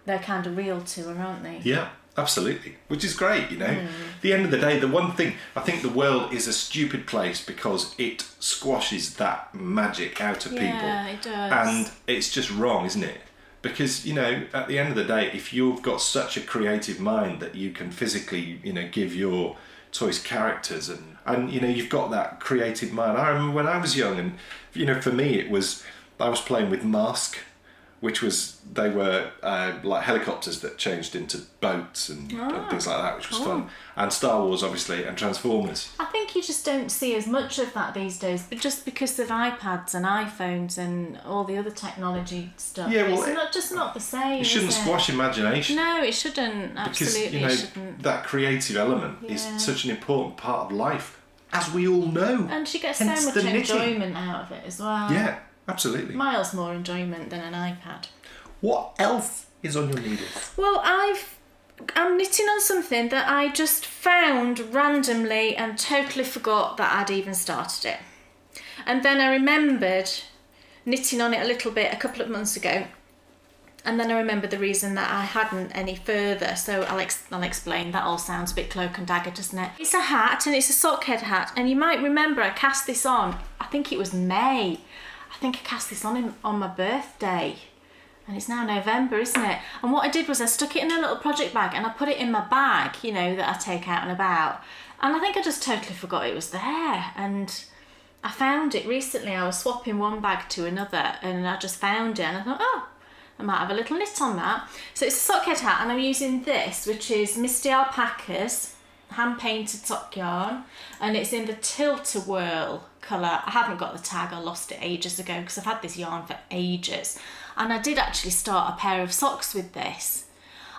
they're kind of real to her, aren't they? Yeah, absolutely. Which is great, you know. At the end of the day, the one thing, I think the world is a stupid place because it squashes that magic out of people. Yeah, it does. And it's just wrong, isn't it? Because, you know, at the end of the day, if you've got such a creative mind that you can physically, you know, give your toys characters and you know, you've got that creative mind. I remember when I was young and, you know, for me it was, I was playing with Mask, which was, they were like helicopters that changed into boats and things like that, which was fun. And Star Wars, obviously, and Transformers. I think you just don't see as much of that these days, but just because of iPads and iPhones and all the other technology stuff. Yeah, well, it's just not the same. It shouldn't squash imagination. No, it shouldn't. Absolutely, Because, you know, it shouldn't. that creative element is such an important part of life, as we all know. And she gets Hence so much the knitting. enjoyment out of it as well. Yeah, absolutely. Miles more enjoyment than an iPad. What else is on your needles? Well, I'm knitting on something that I just found randomly and totally forgot that I'd even started it. And then I remembered knitting on it a little bit a couple of months ago. And then I remembered the reason that I hadn't any further. So I'll explain. That all sounds a bit cloak and dagger, doesn't it? It's a hat, and it's a sock head hat. And you might remember I cast this on, I think it was May. I think I cast this on my birthday. And it's now November, isn't it? And what I did was I stuck it in a little project bag and I put it in my bag, you know, that I take out and about. And I think I just totally forgot it was there. And I found it recently. I was swapping one bag to another and I just found it and I thought, oh, I might have a little knit on that. So it's a sock head hat and I'm using this, which is Misty Alpacas hand-painted sock yarn. And it's in the Tilt-A-Whirl colour. I haven't got the tag, I lost it ages ago because I've had this yarn for ages. And I did actually start a pair of socks with this.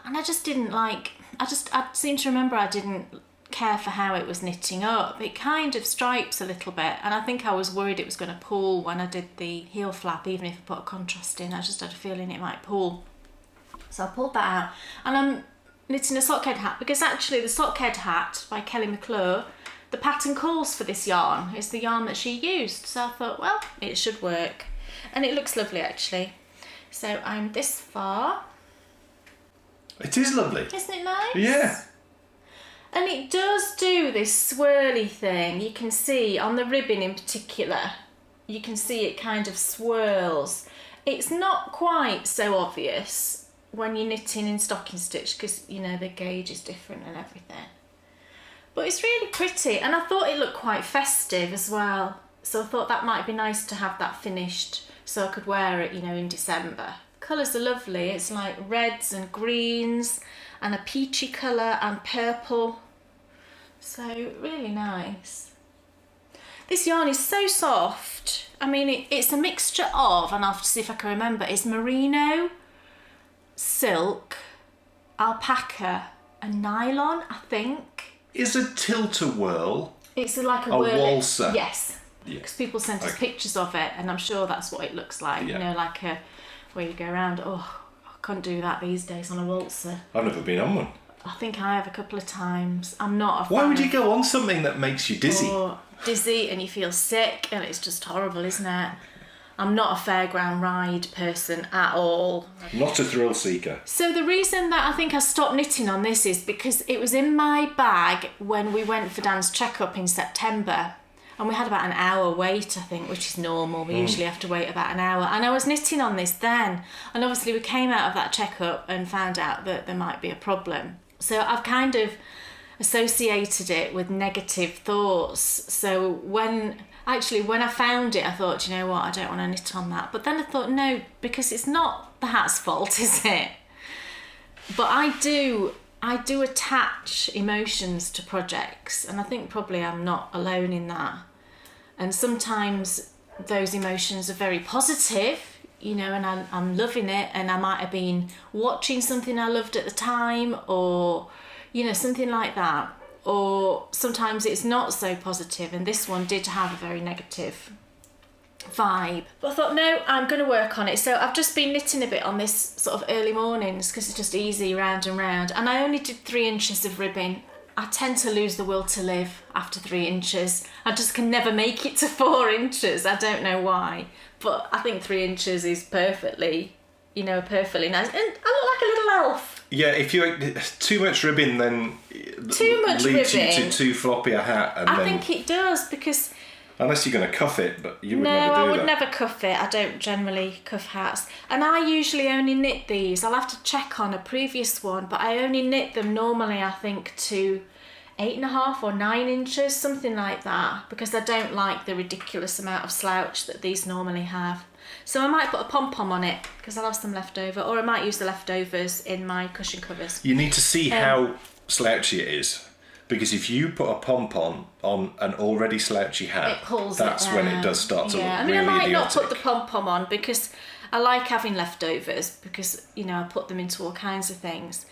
And I just didn't like, I seem to remember I didn't care for how it was knitting up. It kind of stripes a little bit. And I think I was worried it was going to pull when I did the heel flap, even if I put a contrast in. I just had a feeling it might pull. So I pulled that out. And I'm knitting a sock head hat because actually the sock head hat by Kelly McClure, the pattern calls for this yarn. It's the yarn that she used. So I thought, well, it should work. And it looks lovely actually. So I'm this far. It is lovely. Isn't it nice? Yeah. And it does do this swirly thing. You can see on the ribbon in particular, you can see it kind of swirls. It's not quite so obvious when you're knitting in stocking stitch because, you know, the gauge is different and everything. But it's really pretty, and I thought it looked quite festive as well. So I thought that might be nice to have that finished so I could wear it, in December. Colours are lovely. It's like reds and greens and a peachy colour and purple. So really nice. This yarn is so soft. I mean, it's a mixture of, and I'll have to see if I can remember, it's merino, silk, alpaca and nylon, I think. Is a tilt-a-whirl It's like a waltzer? Yes. Yeah. Because people sent us pictures of it, and I'm sure that's what it looks like. Yeah. Like where you go around. Oh, I couldn't do that these days on a waltzer. I've never been on one. I think I have a couple of times. I'm not a fan. Why would you go on something that makes you dizzy? Dizzy, and you feel sick, and it's just horrible, isn't it? I'm not a fairground ride person at all. Not a thrill seeker. So the reason that I think I stopped knitting on this is because it was in my bag when we went for Dan's checkup in September. And we had about an hour wait, I think, which is normal. We usually have to wait about an hour. And I was knitting on this then. And obviously we came out of that checkup and found out that there might be a problem. So I've kind of associated it with negative thoughts. So when I found it, I thought, you know what, I don't want to knit on that. But then I thought, no, because it's not the hat's fault, is it? But I do attach emotions to projects, and I think probably I'm not alone in that. And sometimes those emotions are very positive, and I'm loving it, and I might have been watching something I loved at the time, or something like that. Or sometimes it's not so positive, and this one did have a very negative vibe. But I thought, no, I'm going to work on it. So I've just been knitting a bit on this sort of early mornings because it's just easy round and round. And I only did 3 inches of ribbing. I tend to lose the will to live after 3 inches. I just can never make it to 4 inches. I don't know why. But I think 3 inches is perfectly nice. And I look like a little elf. Yeah, if you too much ribbon, then too much leads ribbing, you to too floppy a hat. And I think it does, because unless you're going to cuff it, but you would never do No, that. I would never cuff it. I don't generally cuff hats. And I usually only knit these. I'll have to check on a previous one, but I only knit them normally, I think, to 8.5 or 9 inches, something like that, because I don't like the ridiculous amount of slouch that these normally have. So I might put a pom-pom on it because I'll have some left over, or I might use the leftovers in my cushion covers. You need to see how slouchy it is, because if you put a pom-pom on an already slouchy hat, It pulls that's it when down. it does start to look I really might idiotic. not put the pom-pom on because I like having leftovers, because I put them into all kinds of things.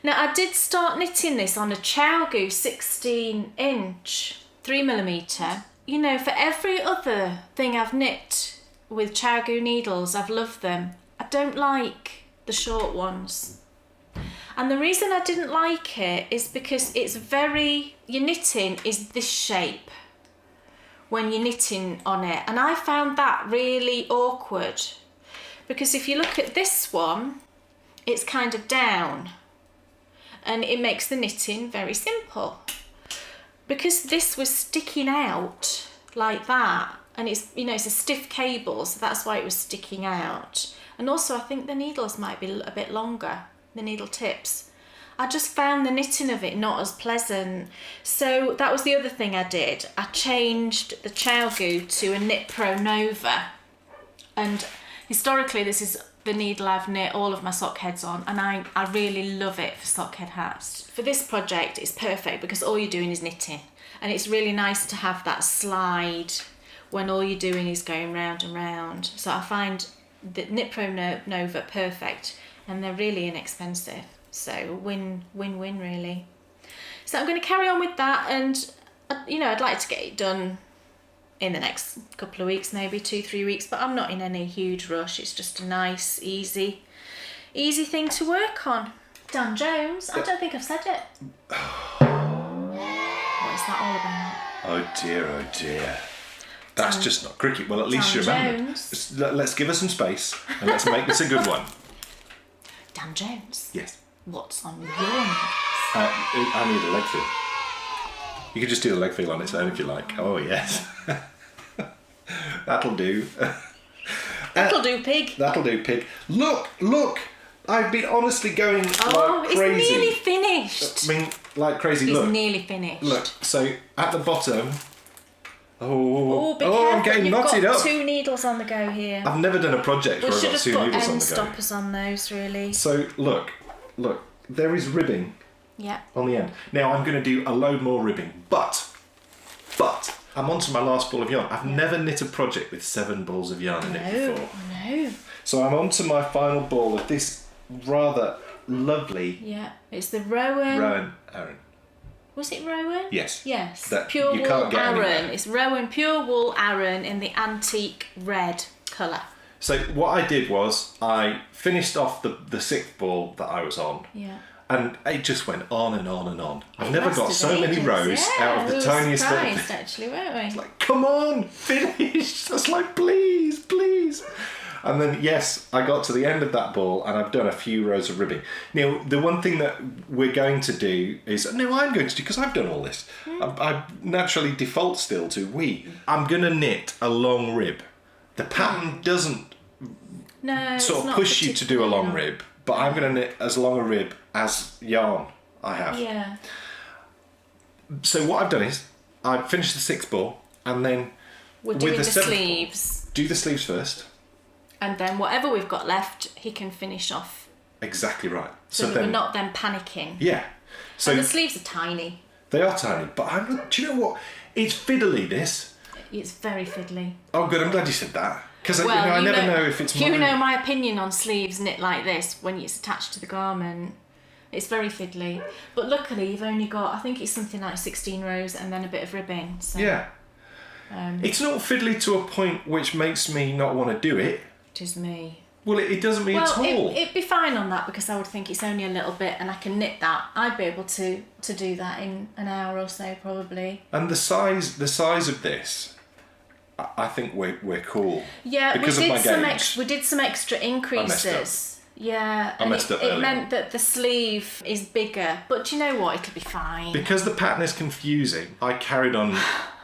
Now I did start knitting this on a Chowgu 16-inch 3mm. For every other thing I've knit with Chowgu needles, I've loved them. I don't like the short ones. And the reason I didn't like it is because your knitting is this shape when you're knitting on it. And I found that really awkward, because if you look at this one, it's kind of down, and it makes the knitting very simple. Because this was sticking out like that, and it's a stiff cable, so that's why it was sticking out. And also I think the needles might be a bit longer, the needle tips. I just found the knitting of it not as pleasant. So that was the other thing I did. I changed the Chowgu to a Knit Pro Nova. And historically this is the needle I've knit all of my sock heads on, and I really love it for sock head hats. For this project it's perfect because all you're doing is knitting, and it's really nice to have that slide when all you're doing is going round and round. So I find the Knit Pro Nova perfect, and they're really inexpensive. So win-win really. So I'm going to carry on with that, and I'd like to get it done in the next couple of weeks, maybe 2-3 weeks, but I'm not in any huge rush. It's just a nice, easy thing to work on. Dan Jones, I don't think I've said it. What is that all about? Oh dear. That's just not cricket. Well, at least you remember. Let's give her some space and let's make this a good one. Dan Jones. Yes. What's on your notes? I need a leg feel. You could just do the leg feel on its own if you like. Oh yes. That'll do. That'll do, pig. That'll do, pig. Look! I've been honestly going like it's crazy. nearly finished. I mean, like crazy. He's Look, nearly finished. look. So at the bottom. Oh, be I'm careful. getting You've knotted got up. 2 needles on the go here. I've never done a project We where I've should got have 2 put needles on end the go. stoppers on those, really. So look, there is ribbing Yeah. on the end. Now I'm going to do a load more ribbing, but I'm on to my last ball of yarn. I've never knit a project with 7 balls of yarn in it before. No. So I'm on to my final ball of this rather lovely Yeah. It's the Rowan. Aran. Was it Rowan? Yes. Yes. That Pure you wool can't get Aran. anywhere. It's Rowan pure wool Aran in the antique red colour. So what I did was I finished off the 6th ball that I was on. Yeah. And it just went on and on and on. I've It never got lasted so many ages. rows out of we the were tiniest little surprised, bit. actually, weren't we? Like, come on, finish. I was like, please, please. And then, yes, I got to the end of that ball and I've done a few rows of ribbing. Now, the one thing that we're going to do is, no, I'm going to do, because I've done all this. I naturally default still to we. I'm going to knit a long rib. The pattern doesn't No, it's sort of not push you to do a long particularly rib, but I'm going to knit as long a rib as yarn I have. Yeah. So what I've done is I've finished the 6th ball and then We're with doing the 7th ball, sleeves. do the sleeves first. And then whatever we've got left, he can finish off. Exactly right. So that we're not then panicking. Yeah. So And the sleeves are tiny. they are tiny, but do you know what? It's fiddly, this. It's very fiddly. Oh, good. I'm glad you said that. Because Well, I you never know if it's You mine. know my opinion on sleeves knit like this when it's attached to the garment. It's very fiddly. But luckily you've only got, I think it's something like 16 rows and then a bit of ribbing. So, Yeah. It's not fiddly to a point which makes me not want to do it. it is me. Well, it doesn't mean at all. It'd be fine on that because I would think it's only a little bit and I can knit that. I'd be able to do that in an hour or so probably. And the size of this, I think we're cool. Yeah, because we of my did some gauge. we did some extra increases. Yeah, I and messed up it early meant on. that the sleeve is bigger. But do you know what? It'll be fine. Because the pattern is confusing, I carried on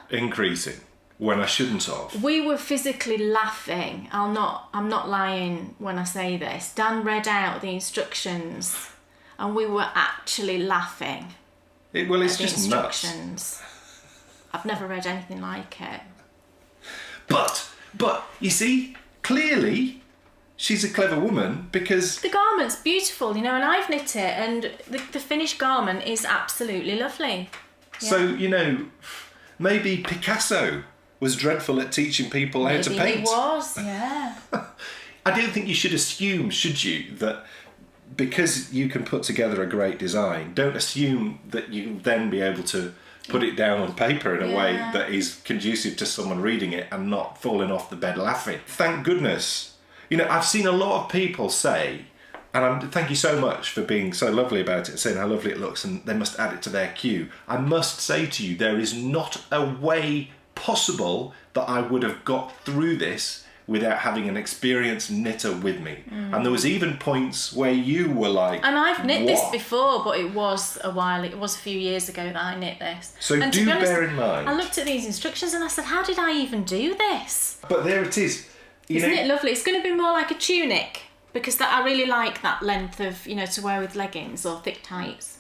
increasing when I shouldn't have. We were physically laughing. I'm not lying when I say this. Dan read out the instructions, and we were actually laughing. It's at the just nuts. instructions. I've never read anything like it. But you see, clearly, she's a clever woman because The garment's beautiful, and I've knit it, and the finished garment is absolutely lovely. so maybe Picasso was dreadful at teaching people how to Maybe paint. he was, yeah. I don't think you should assume, should you, that because you can put together a great design, don't assume that you can then be able to put it down on paper in a way Yeah. that is conducive to someone reading it and not falling off the bed laughing. Thank goodness. I've seen a lot of people say, and thank you so much for being so lovely about it and saying how lovely it looks and they must add it to their queue. I must say to you, there is not a way possible that I would have got through this without having an experienced knitter with me. And there was even points where you were like, And I've knit this "What?" before, but it was a few years ago that I knit this. So and to do be honest, bear in mind. I looked at these instructions and I said, how did I even do this? But there it is. Isn't it lovely? It's going to be more like a tunic because I really like that length of, to wear with leggings or thick tights.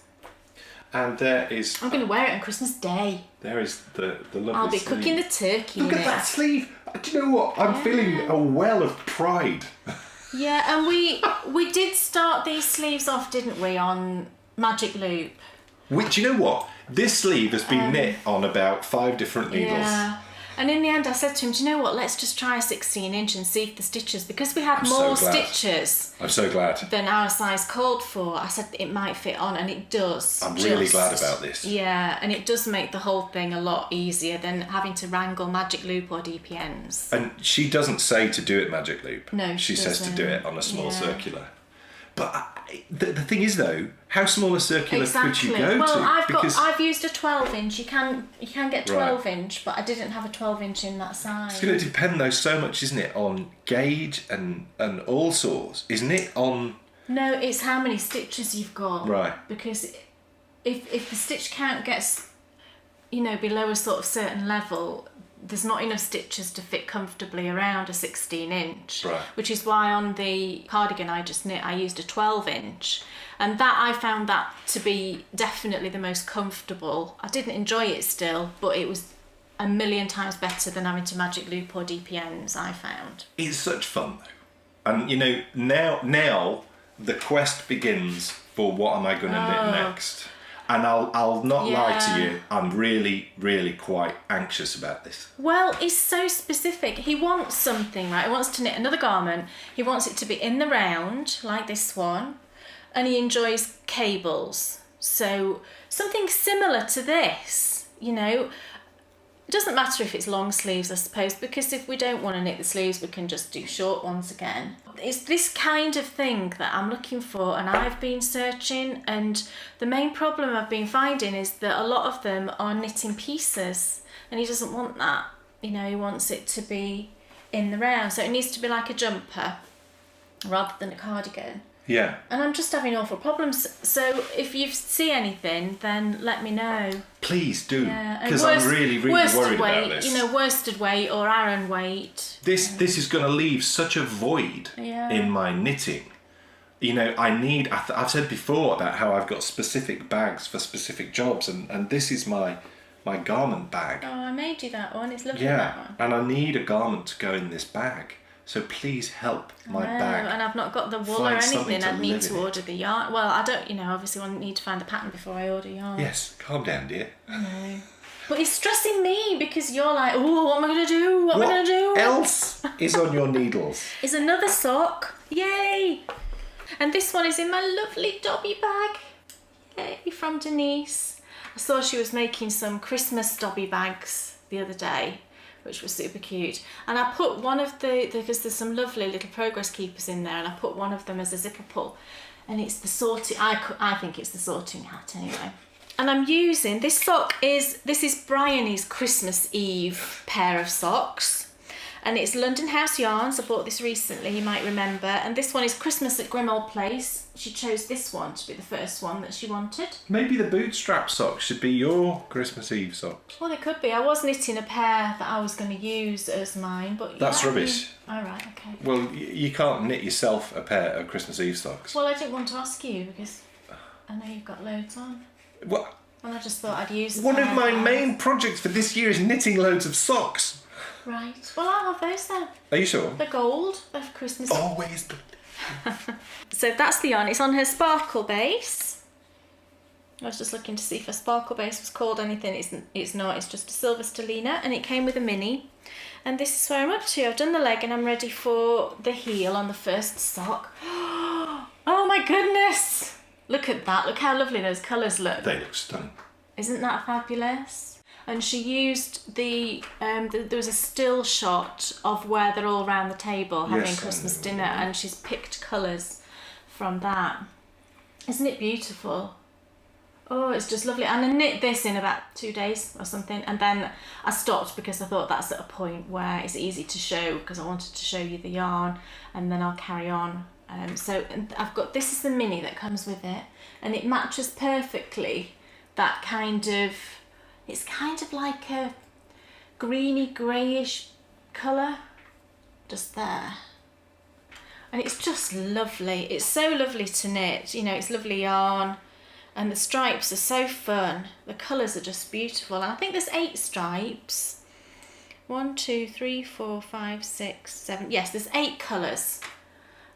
And there is I'm going to wear it on Christmas Day. there is the lovely I'll be sleeve. cooking the turkey Look in at it. that sleeve. Do you know what? I'm feeling a well of pride. Yeah, and we did start these sleeves off, didn't we, on Magic Loop? Which, you know what? This sleeve has been knit on about 5 different needles. Yeah. And in the end I said to him, do you know what, let's just try a 16-inch and see if the stitches, because we had I'm more so glad. stitches I'm so glad. than our size called for. I said it might fit on, and it does. I'm really glad about this. Yeah, and it does make the whole thing a lot easier than having to wrangle Magic Loop or DPNs. And she doesn't say to do it magic loop. No, she she says to do doesn't. it on a small Yeah. circular. But the thing is, though, how small a circular Exactly. could you go Well, to? I've used a 12-inch. You can get Right. 12-inch, but I didn't have a 12-inch in that size. It's going to depend, though, so much, isn't it, on gauge and all sorts, isn't it? On No, it's how many stitches you've got. Right. Because if the stitch count gets, below a sort of certain level, there's not enough stitches to fit comfortably around a 16-inch, Right. which is why on the cardigan I just knit I used a 12-inch, and that I found that to be definitely the most comfortable. I didn't enjoy it still, but it was a million times better than having to magic loop or DPNs, I found. It's such fun though. And you know, now the quest begins for what am I going to knit next. And I'll not lie to you, I'm really, really quite anxious about this. Well, he's so specific. He wants something, right? He wants to knit another garment. He wants it to be in the round, like this one. And he enjoys cables. So something similar to this, you know. It doesn't matter if it's long sleeves, I suppose, because if we don't want to knit the sleeves, we can just do short ones again. It's this kind of thing that I'm looking for, and I've been searching, and the main problem I've been finding is that a lot of them are knitting pieces, and he doesn't want that. You know, he wants it to be in the round, so it needs to be like a jumper rather than a cardigan. Yeah. And I'm just having awful problems. So if you see anything, then let me know. Please do, Yeah, because I'm really, really worried weight, about this. You know, worsted weight or Aran weight. This is going to leave such a void in my knitting. You know, I've said before about how I've got specific bags for specific jobs, and this is my garment bag. Oh, I made you that one. It's lovely, Yeah, that one. and I need a garment to go in this bag. So please help my bag. And I've not got the wool or Find something anything. to I'd need live to in order the yarn. Well, I don't, you know, obviously I need to find the pattern before I order yarn. Yes, calm down, dear. No. But it's stressing me because you're like, oh, what am I going to do? What am I going to do? else is on your needles? Is another sock. Yay! And this one is in my lovely Dobby bag. Yay, from Denise. I saw she was making some Christmas Dobby bags the other day, which was super cute. And I put one of because there's some lovely little progress keepers in there, and I put one of them as a zipper pull. And it's the sorting, I think it's the sorting hat anyway. And I'm using, this is Bryony's Christmas Eve pair of socks. And it's London House Yarns. I bought this recently, you might remember. And this one is Christmas at Grimmauld Place. She chose this one to be the first one that she wanted. Maybe the Bootstrap socks should be your Christmas Eve socks. Well, it could be. I was knitting a pair that I was going to use as mine, but That's rubbish. All right, okay. Well, you can't knit yourself a pair of Christmas Eve socks. Well, I didn't want to ask you because I know you've got loads on. What? And I just thought I'd use One of my pair. main projects for this year is knitting loads of socks. Right. Well, I'll have those then. Are you sure? They're gold. They're for Christmas. Always. So that's the yarn. It's on her sparkle base. I was just looking to see if her sparkle base was called anything. It's not. It's just a silver stellina, and it came with a mini. And this is where I'm up to. I've done the leg and I'm ready for the heel on the first sock. Oh my goodness! Look at that. Look how lovely those colours look. They look stunning. Isn't that fabulous? And she used there was a still shot of where they're all around the table having Yes, I Christmas know. dinner, and she's picked colours from that. Isn't it beautiful? Oh, it's just lovely. And I knit this in about 2 days or something, and then I stopped because I thought that's at a point where it's easy to show, because I wanted to show you the yarn, and then I'll carry on. And I've got, this is the mini that comes with it, and it matches perfectly that kind of, it's kind of like a greeny greyish colour, just there. And it's just lovely. It's so lovely to knit. You know, it's lovely yarn, and the stripes are so fun. The colours are just beautiful. And I think there's 8 stripes. 1, 2, 3, 4, 5, 6, 7. Yes, there's 8 colours.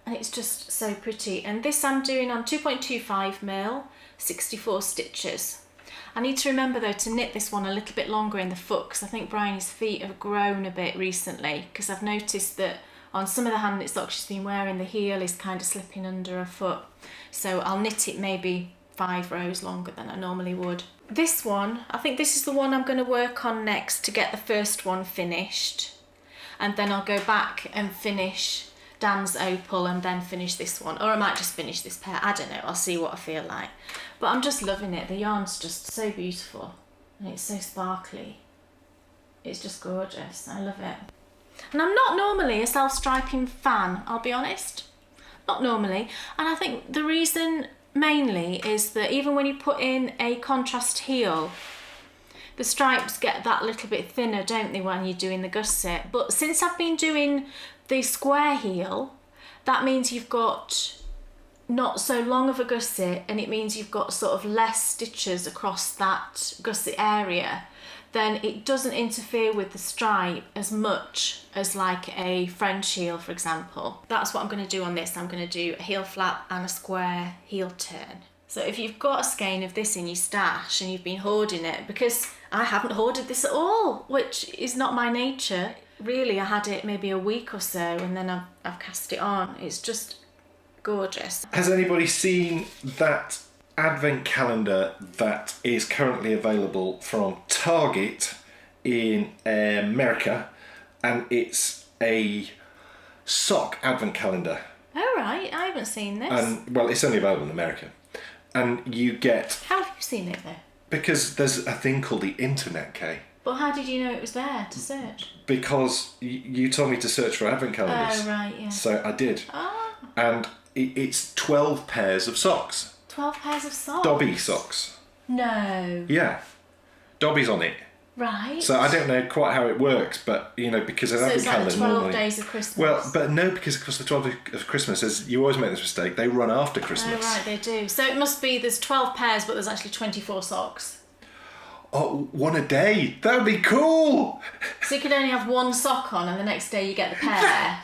And it's just so pretty. And this I'm doing on 2.25mm, 64 stitches. I need to remember though to knit this one a little bit longer in the foot, because I think Bryony's feet have grown a bit recently, because I've noticed that on some of the hand knit socks she's been wearing, the heel is kind of slipping under her foot. So I'll knit it maybe 5 rows longer than I normally would. This one, I think this is the one I'm going to work on next to get the first one finished. And then I'll go back and finish Dan's Opal and then finish this one. Or I might just finish this pair. I don't know. I'll see what I feel like. But I'm just loving it. The yarn's just so beautiful. And it's so sparkly. It's just gorgeous. I love it. And I'm not normally a self-striping fan, I'll be honest. Not normally. And I think the reason mainly is that even when you put in a contrast heel, the stripes get that little bit thinner, don't they, when you're doing the gusset. But since I've been doing the square heel, that means you've got not so long of a gusset, and it means you've got sort of less stitches across that gusset area. Then it doesn't interfere with the stripe as much as like a French heel, for example. That's what I'm going to do on this. I'm going to do a heel flap and a square heel turn. So if you've got a skein of this in your stash and you've been hoarding it, because I haven't hoarded this at all, which is not my nature. Really, I had it maybe a week or so and then I've cast it on. It's just gorgeous. Has anybody seen that advent calendar that is currently available from Target in America? And it's a sock advent calendar. Oh right, I haven't seen this. And well, it's only available in America. And you get... How have you seen it though? Because there's a thing called the internet, Kay. But how did you know it was there to search? Because you told me to search for advent calendars. Oh right, yeah. So I did. Oh. And it's 12 pairs of socks. 12 pairs of socks? Dobby socks. No. Yeah. Dobby's on it. Right. So I don't know quite how it works, but, you know, because an advent calendar it's like the 12 normally... days of Christmas. Well, but no, because of course the 12 of Christmas, as you always make this mistake, they run after Christmas. Oh right, they do. So it must be there's 12 pairs, but there's actually 24 socks. Oh, one a day. That would be cool. So you could only have one sock on and the next day you get the pair.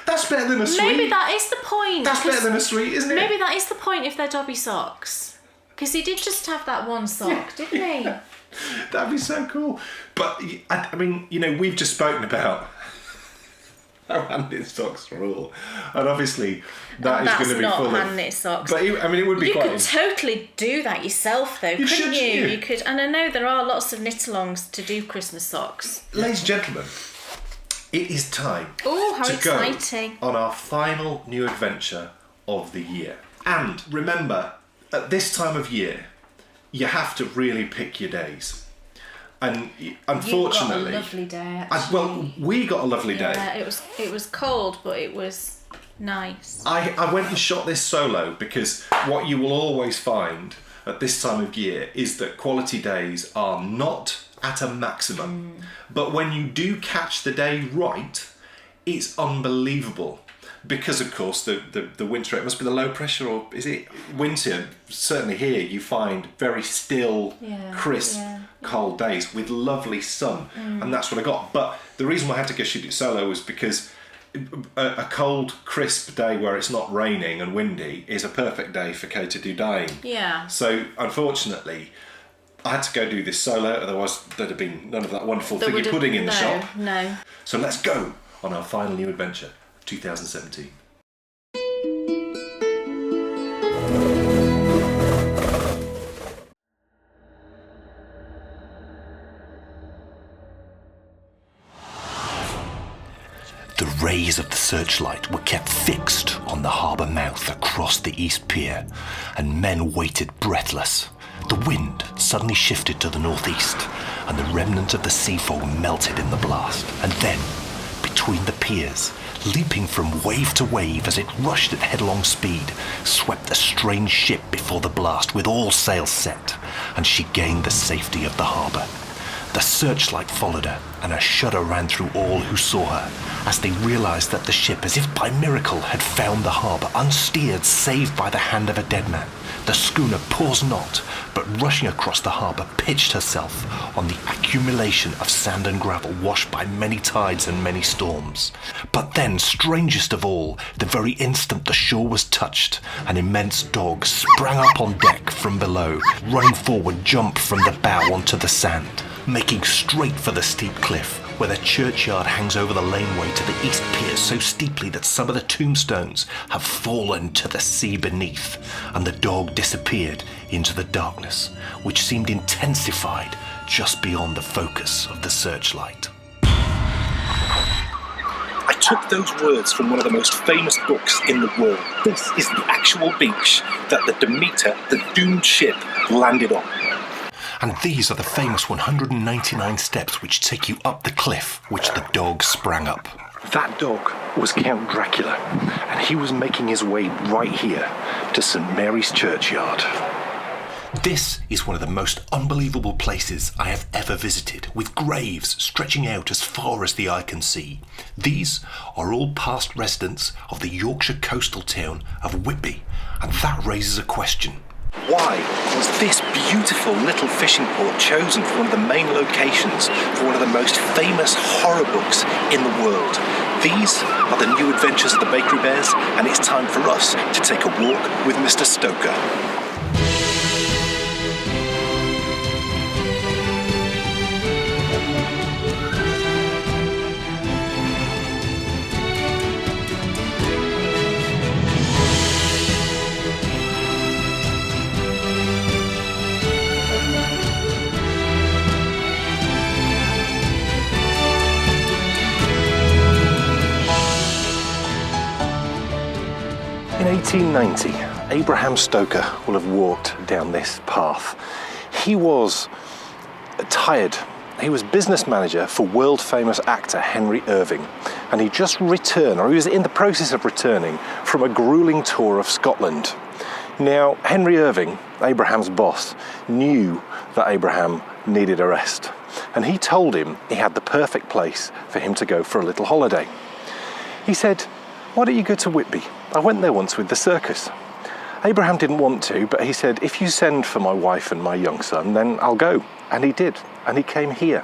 That's better than a sweet. Maybe that is the point. That's better than a sweet, isn't it? Maybe that is the point if they're Dobby socks. Because he did just have that one sock, didn't he? That'd be so cool. But, I mean, you know, we've just spoken about how hand-knit socks rule. And obviously that is going to be full of... That's not hand-knit socks. But, I mean, it would be quite... You could totally do that yourself, though, couldn't you? You could, and I know there are lots of knit-alongs to do Christmas socks. Ladies and gentlemen, it is time how to exciting. go on our final new adventure of the year. And remember, at this time of year, you have to really pick your days. And unfortunately... You got a lovely day, actually. We got a lovely day. Yeah, it was cold, but it was nice. I went and shot this solo because what you will always find at this time of year is that quality days are not at a maximum. But when you do catch the day right, it's unbelievable. Because, of course, the winter, it must be the low pressure, or is it winter? Certainly here you find very still, crisp, cold days with lovely sun. And that's what I got. But the reason why I had to go shoot it solo was because a cold, crisp day where it's not raining and windy is a perfect day for Kay to do dyeing. Yeah. So, unfortunately, I had to go do this solo, otherwise there'd have been none of that wonderful figure pudding in the shop. No. So let's go on our final new adventure, 2017. The rays of the searchlight were kept fixed on the harbour mouth across the East Pier, and men waited breathless. The wind suddenly shifted to the northeast, and the remnant of the sea fog melted in the blast. And then, between the piers, leaping from wave to wave as it rushed at headlong speed, swept the strange ship before the blast with all sails set, and she gained the safety of the harbour. The searchlight followed her, and a shudder ran through all who saw her, as they realised that the ship, as if by miracle, had found the harbour, unsteered, saved by the hand of a dead man. The schooner paused not, but rushing across the harbour, pitched herself on the accumulation of sand and gravel washed by many tides and many storms. But then, strangest of all, the very instant the shore was touched, an immense dog sprang up on deck from below, running forward, jumped from the bow onto the sand, making straight for the steep cliff, where the churchyard hangs over the laneway to the East Pier so steeply that some of the tombstones have fallen to the sea beneath, and the dog disappeared into the darkness, which seemed intensified just beyond the focus of the searchlight. I took those words from one of the most famous books in the world. This is the actual beach that the Demeter, the doomed ship, landed on. And these are the famous 199 steps which take you up the cliff which the dog sprang up. That dog was Count Dracula, and he was making his way right here to St. Mary's Churchyard. This is one of the most unbelievable places I have ever visited, with graves stretching out as far as the eye can see. These are all past residents of the Yorkshire coastal town of Whitby, and that raises a question. Why was this beautiful little fishing port chosen for one of the main locations for one of the most famous horror books in the world? These are the new adventures of the Bakery Bears, and it's time for us to take a walk with Mr Stoker. In 1890, Abraham Stoker will have walked down this path. He was tired. He was business manager for world-famous actor Henry Irving, and he just returned, or he was in the process of returning, from a grueling tour of Scotland. Now, Henry Irving, Abraham's boss, knew that Abraham needed a rest, and he told him he had the perfect place for him to go for a little holiday. He said, "Why don't you go to Whitby? I went there once with the circus." Abraham didn't want to, but he said, "If you send for my wife and my young son, then I'll go." And he did, and he came here.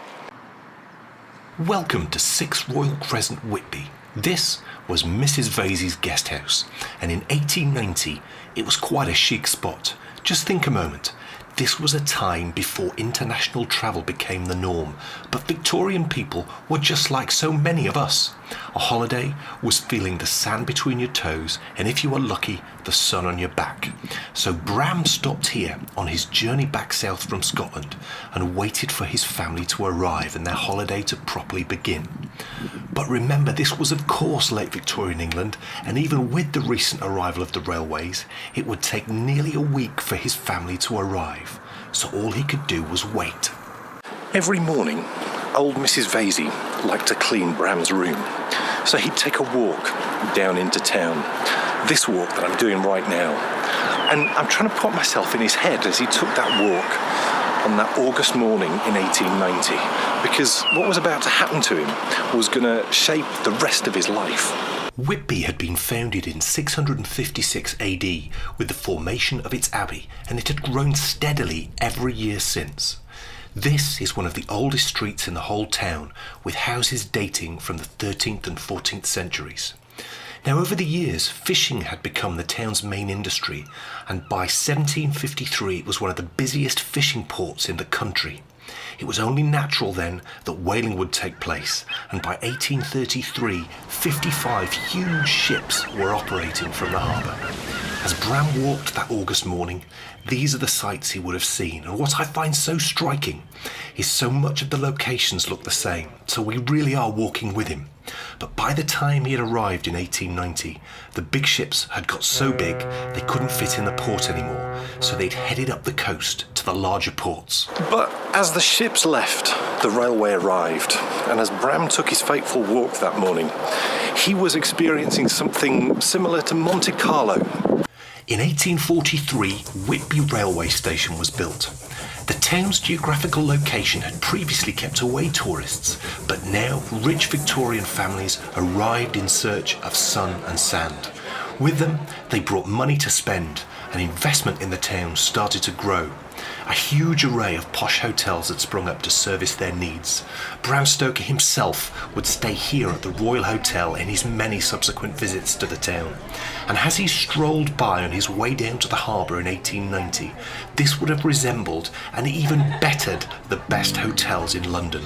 Welcome to 6 Royal Crescent, Whitby. This was Mrs Vesey's guest house, and in 1890 it was quite a chic spot. Just think a moment. This was a time before international travel became the norm, but Victorian people were just like so many of us. A holiday was feeling the sand between your toes, and if you were lucky, the sun on your back. So Bram stopped here on his journey back south from Scotland and waited for his family to arrive and their holiday to properly begin. But remember, this was of course late Victorian England, and even with the recent arrival of the railways, it would take nearly a week for his family to arrive. So all he could do was wait. Every morning, old Mrs Vesey liked to clean Bram's room, so he'd take a walk down into town. This walk that I'm doing right now. And I'm trying to put myself in his head as he took that walk on that August morning in 1890, because what was about to happen to him was going to shape the rest of his life. Whitby had been founded in 656 AD with the formation of its abbey, and it had grown steadily every year since. This is one of the oldest streets in the whole town, with houses dating from the 13th and 14th centuries. Now, over the years, fishing had become the town's main industry, and by 1753 it was one of the busiest fishing ports in the country. It was only natural then that whaling would take place, and by 1833, 55 huge ships were operating from the harbour. As Bram walked that August morning, these are the sights he would have seen, and what I find so striking is so much of the locations look the same, so we really are walking with him. But by the time he had arrived in 1890, the big ships had got so big they couldn't fit in the port anymore, so they'd headed up the coast to the larger ports. But as the ships left, the railway arrived, and as Bram took his fateful walk that morning, he was experiencing something similar to Monte Carlo. In 1843, Whitby railway station was built. The town's geographical location had previously kept away tourists, but now rich Victorian families arrived in search of sun and sand. With them, they brought money to spend, and investment in the town started to grow. A huge array of posh hotels had sprung up to service their needs. Bram Stoker himself would stay here at the Royal Hotel in his many subsequent visits to the town. And as he strolled by on his way down to the harbour in 1890, this would have resembled and even bettered the best hotels in London.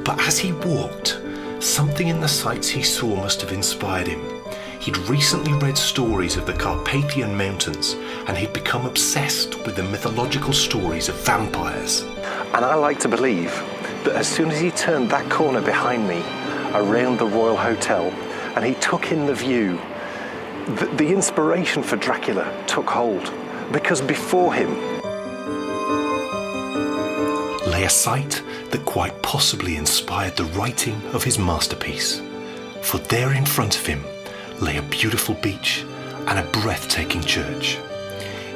But as he walked, something in the sights he saw must have inspired him. He'd recently read stories of the Carpathian Mountains, and he'd become obsessed with the mythological stories of vampires. And I like to believe that as soon as he turned that corner behind me, around the Royal Hotel, and he took in the view, the inspiration for Dracula took hold. because before him lay a sight that quite possibly inspired the writing of his masterpiece. For there in front of him lay a beautiful beach and a breathtaking church.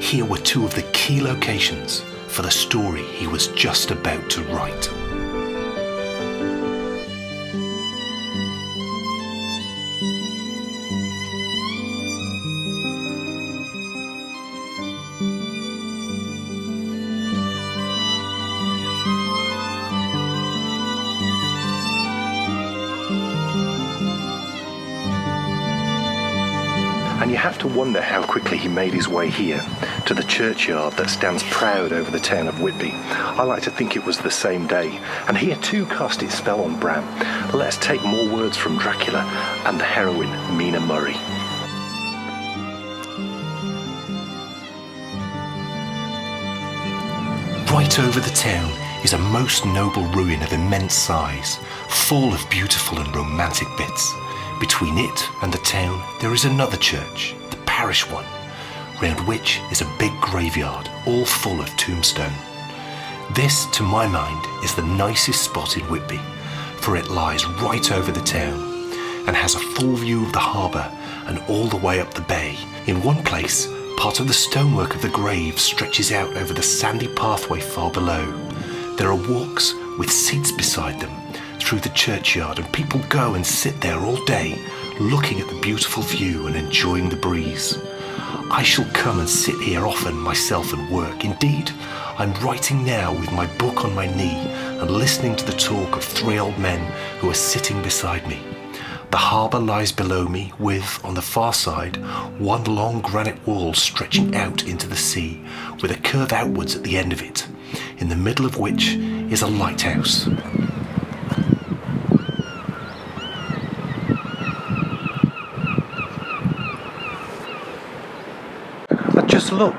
Here were two of the key locations for the story he was just about to write. And you have to wonder how quickly he made his way here, to the churchyard that stands proud over the town of Whitby. I like to think it was the same day, and here too cast its spell on Bram. Let's take more words from Dracula and the heroine, Mina Murray. Right over the town is a most noble ruin of immense size, full of beautiful and romantic bits. Between it and the town there is another church, the parish one, round which is a big graveyard, all full of tombstone. This, to my mind, is the nicest spot in Whitby, for it lies right over the town and has a full view of the harbour and all the way up the bay. In one place, part of the stonework of the grave stretches out over the sandy pathway far below. There are walks with seats beside them through the churchyard, and people go and sit there all day looking at the beautiful view and enjoying the breeze. I shall come and sit here often myself and work. Indeed, I'm writing now with my book on my knee and listening to the talk of three old men who are sitting beside me. The harbour lies below me with, on the far side, one long granite wall stretching out into the sea with a curve outwards at the end of it, in the middle of which is a lighthouse. Just look.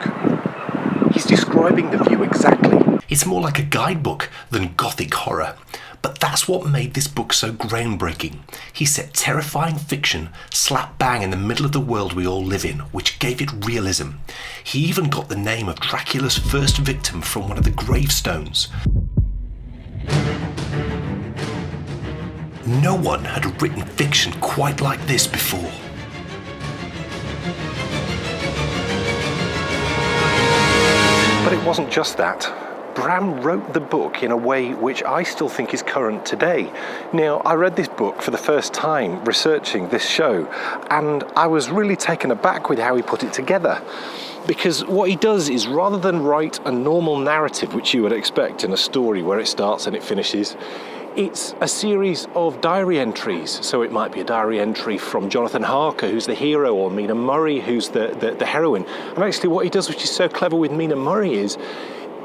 He's describing the view exactly. It's more like a guidebook than Gothic horror, but that's what made this book so groundbreaking. He set terrifying fiction slap bang in the middle of the world we all live in, which gave it realism. He even got the name of Dracula's first victim from one of the gravestones. No one had written fiction quite like this before. But it wasn't just that. Bram wrote the book in a way which I still think is current today. Now, I read this book for the first time researching this show, and I was really taken aback with how he put it together. Because what he does is, rather than write a normal narrative, which you would expect in a story where it starts and it finishes, it's a series of diary entries. So it might be a diary entry from Jonathan Harker, who's the hero, or Mina Murray, who's the heroine. And actually what he does, which is so clever with Mina Murray, is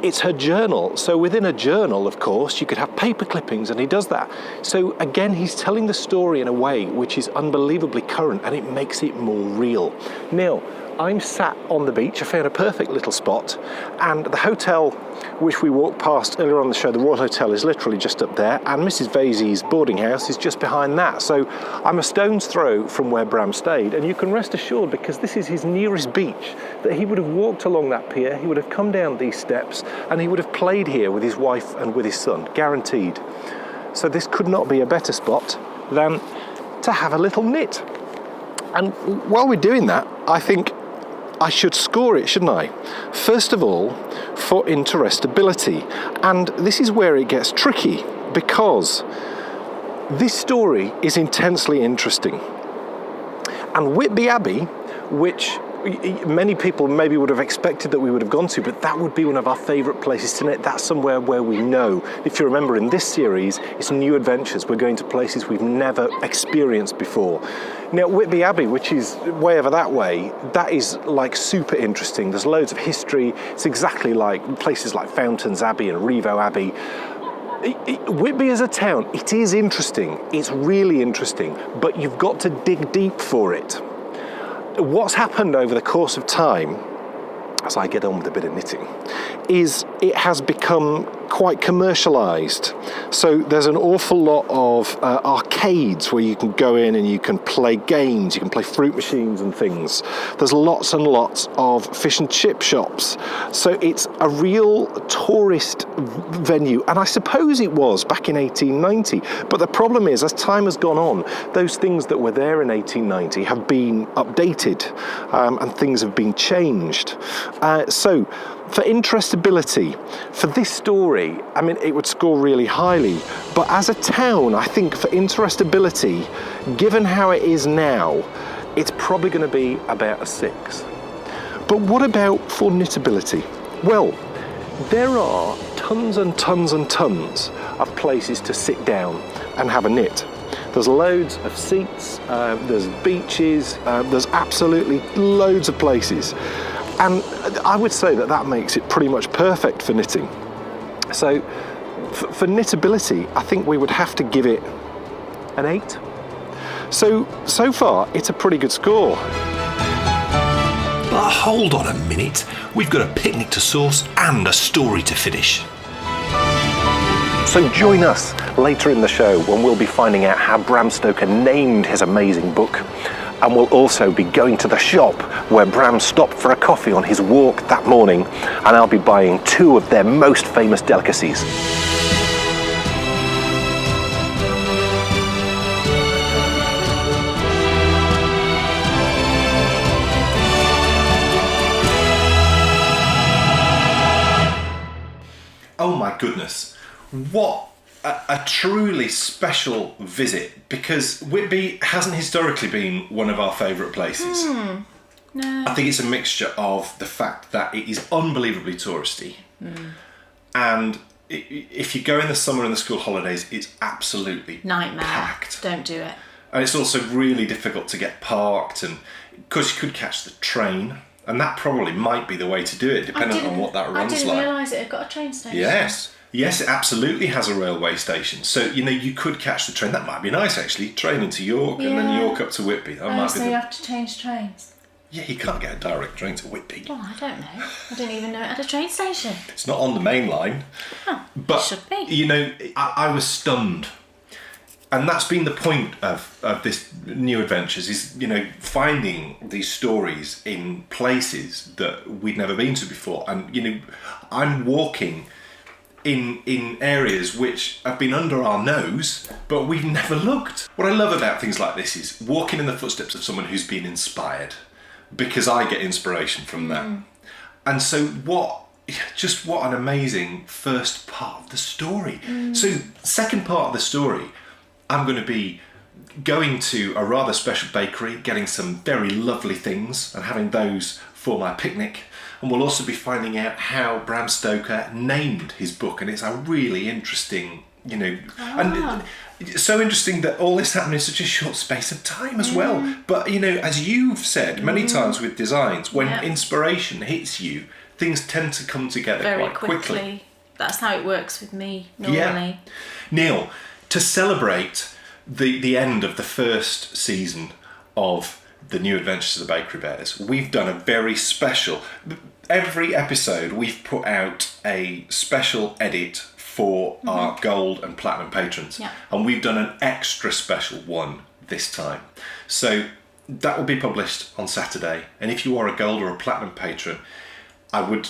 it's her journal. So within a journal, of course, you could have paper clippings, and he does that. So again, he's telling the story in a way which is unbelievably current, and it makes it more real. Now, I'm sat on the beach. I found a perfect little spot, and the hotel which we walked past earlier on the show, the Royal Hotel, is literally just up there, and Mrs Vesey's boarding house is just behind that. So I'm a stone's throw from where Bram stayed, and you can rest assured, because this is his nearest beach, that he would have walked along that pier, he would have come down these steps, and he would have played here with his wife and with his son, guaranteed. So this could not be a better spot than to have a little knit. And while we're doing that, I think I should score it, shouldn't I? First of all, for interestability. And this is where it gets tricky, because this story is intensely interesting. And Whitby Abbey, which many people maybe would have expected that we would have gone to, but that would be one of our favourite places to knit. That's somewhere where we know. If you remember, in this series, it's new adventures. We're going to places we've never experienced before. Now, Whitby Abbey, which is way over that way, that is like super interesting. There's loads of history. It's exactly like places like Fountains Abbey and Revo Abbey. Whitby as a town, it is interesting. It's really interesting, but you've got to dig deep for it. What's happened over the course of time, as I get on with a bit of knitting, is it has become quite commercialised. So there's an awful lot of arcades where you can go in and you can play games, you can play fruit machines and things. There's lots and lots of fish and chip shops. So it's a real tourist venue, and I suppose it was back in 1890. But the problem is, as time has gone on, those things that were there in 1890 have been updated, and things have been changed. So for interestability, for this story, I mean, it would score really highly. But as a town, I think for interestability, given how it is now, it's probably going to be about a 6. But what about for knitability? Well, there are tons and tons and tons of places to sit down and have a knit. There's loads of seats, there's beaches, there's absolutely loads of places. And I would say that that makes it pretty much perfect for knitting. So for knitability, I think we would have to give it an 8. So far, it's a pretty good score. But hold on a minute, we've got a picnic to source and a story to finish. So join us later in the show when we'll be finding out how Bram Stoker named his amazing book. And we'll also be going to the shop where Bram stopped for a coffee on his walk that morning, and I'll be buying 2 of their most famous delicacies. Oh my goodness, what a truly special visit, because Whitby hasn't historically been one of our favourite places. No. I think it's a mixture of the fact that it is unbelievably touristy, and if you go in the summer and the school holidays, it's absolutely Nightmare. packed. Don't do it. And it's also really difficult to get parked, and because you could catch the train, and that probably might be the way to do it, depending on what that runs like. I didn't realise it had got a train station. Yes, it absolutely has a railway station. So, you could catch the train. That might be nice, actually. Train into York and then York up to Whitby. That might be you have to change trains. Yeah, you can't get a direct train to Whitby. Well, I don't know. I didn't even know it had a train station. It's not on the main line. Oh, but, it should be. I was stunned. And that's been the point of this New Adventures, is, finding these stories in places that we'd never been to before. And, I'm walking in areas which have been under our nose, but we've never looked. What I love about things like this is walking in the footsteps of someone who's been inspired, because I get inspiration from that. And so what an amazing first part of the story. So second part of the story, I'm going to be going to a rather special bakery, getting some very lovely things and having those for my picnic. And we'll also be finding out how Bram Stoker named his book, and it's a really interesting, and it's so interesting that all this happened in such a short space of time as well. But, as you've said many times with designs, when inspiration hits you, things tend to come together very quite quickly. That's how it works with me, normally. Yeah. Neil, to celebrate the end of the first season of the New Adventures of the Bakery Bears, we've done a very special... Every episode we've put out a special edit for our gold and platinum patrons. Yeah. And we've done an extra special one this time. So that will be published on Saturday. And if you are a gold or a platinum patron, I would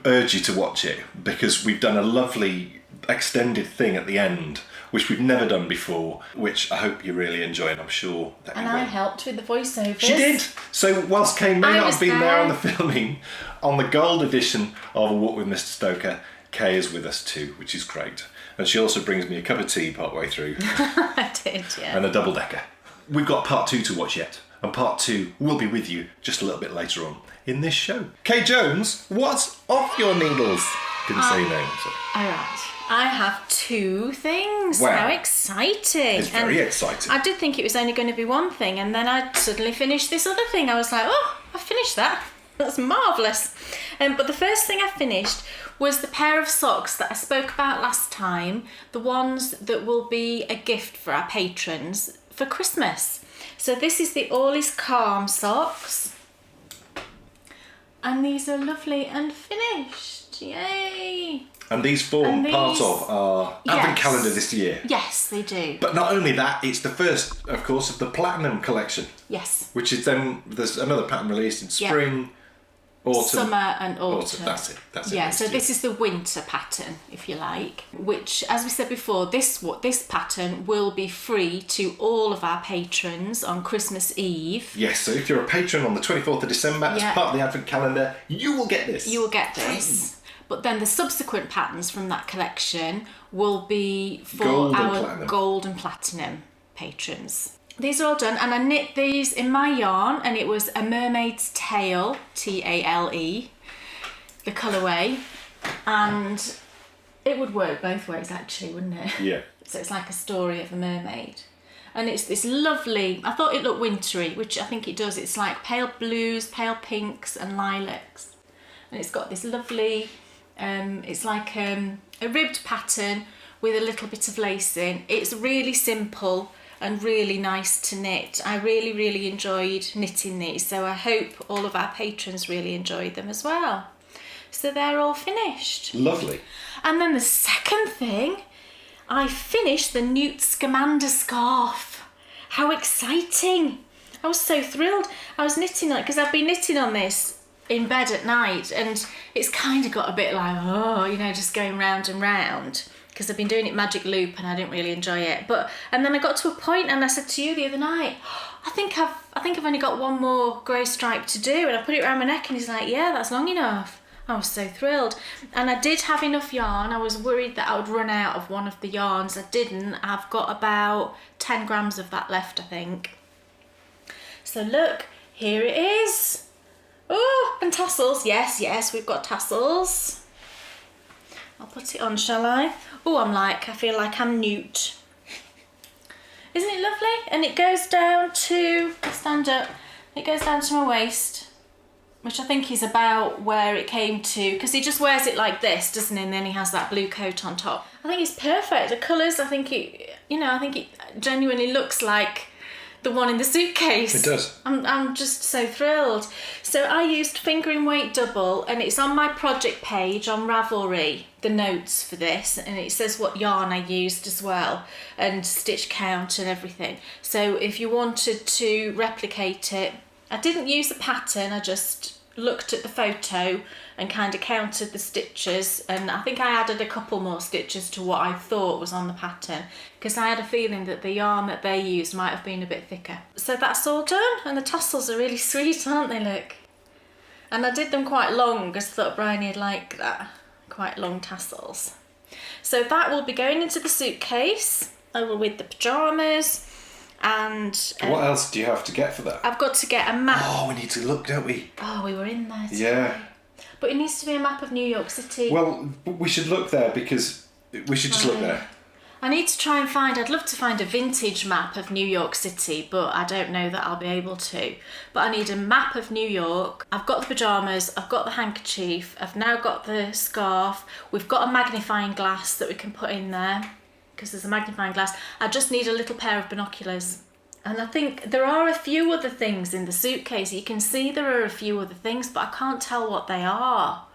urge you to watch it, because we've done a lovely extended thing at the end, which we've never done before, which I hope you really enjoy, and I'm sure that you will. And I helped with the voiceovers. She did. So whilst Kay may not have been there on the filming, on the gold edition of A Walk with Mr Stoker, Kay is with us too, which is great. And she also brings me a cup of tea partway through. I did, yeah. And a double decker. We've got part 2 to watch yet, and part 2 will be with you just a little bit later on in this show. Kay Jones, what's off your needles? Didn't say your name. So. All right. I have 2 things. Wow. How exciting. It's very exciting. I did think it was only going to be one thing, and then I suddenly finished this other thing. I was like, oh, I finished that. That's marvellous. But the first thing I finished was the pair of socks that I spoke about last time, the ones that will be a gift for our patrons for Christmas. So this is the All Is Calm socks. And these are lovely and finished. Yay! And these form part of our advent calendar this year. Yes, they do. But not only that, it's the first, of course, of the Platinum collection. Yes. Which is then, there's another pattern released in spring, autumn. Summer and autumn. That's it. Yeah, so this is the winter pattern, if you like, which, as we said before, this pattern will be free to all of our patrons on Christmas Eve. Yes, so if you're a patron on the 24th of December, as part of the advent calendar, you will get this. You will get this. But then the subsequent patterns from that collection will be for our gold and platinum patrons. These are all done, and I knit these in my yarn, and it was a mermaid's tail, Tale, the colourway, and it would work both ways actually, wouldn't it? Yeah. So it's like a story of a mermaid. And it's this lovely, I thought it looked wintry, which I think it does. It's like pale blues, pale pinks and lilacs. And it's got this lovely, it's like a ribbed pattern with a little bit of lace in. It's really simple and really nice to knit. I really, really enjoyed knitting these, so I hope all of our patrons really enjoyed them as well. So they're all finished. Lovely. And then the second thing, I finished the Newt Scamander scarf. How exciting! I was so thrilled. I was knitting on it because I've been knitting on this in bed at night, and it's kind of got a bit like, just going round and round, because I've been doing it magic loop and I didn't really enjoy it. And then I got to a point, and I said to you the other night, I think I've only got one more grey stripe to do, and I put it around my neck, and he's like, yeah, that's long enough. I was so thrilled. And I did have enough yarn. I was worried that I would run out of one of the yarns. I didn't. I've got about 10 grams of that left, I think. So look, here it is. Oh, and tassels. Yes, we've got tassels. I'll put it on, shall I? Oh, I feel like I'm Newt. Isn't it lovely? And it goes down to, stand up, it goes down to my waist, which I think is about where it came to, because he just wears it like this, doesn't he? And then he has that blue coat on top. I think it's perfect. The colours, I think it genuinely looks like the one in the suitcase. It does. I'm just so thrilled. So I used fingering weight double, and it's on my project page on Ravelry, the notes for this, and it says what yarn I used as well, and stitch count and everything. So if you wanted to replicate it, I didn't use a pattern, I just looked at the photo and kind of counted the stitches, and I think I added a couple more stitches to what I thought was on the pattern, because I had a feeling that the yarn that they used might have been a bit thicker. So that's all done, and the tassels are really sweet, aren't they? Look. And I did them quite long, because I thought Bryony would like that, quite long tassels. So that will be going into the suitcase over with the pyjamas. And what else do you have to get for that? I've got to get a map. Oh, we need to look, don't we? Oh, we were in there today. Yeah. But it needs to be a map of New York City. Well, we should look there, because we should just look there. I need to try and I'd love to find a vintage map of New York City, but I don't know that I'll be able to. But I need a map of New York. I've got the pyjamas, I've got the handkerchief, I've now got the scarf. We've got a magnifying glass that we can put in there, because there's a magnifying glass. I just need a little pair of binoculars. And I think there are a few other things in the suitcase. You can see there are a few other things, but I can't tell what they are.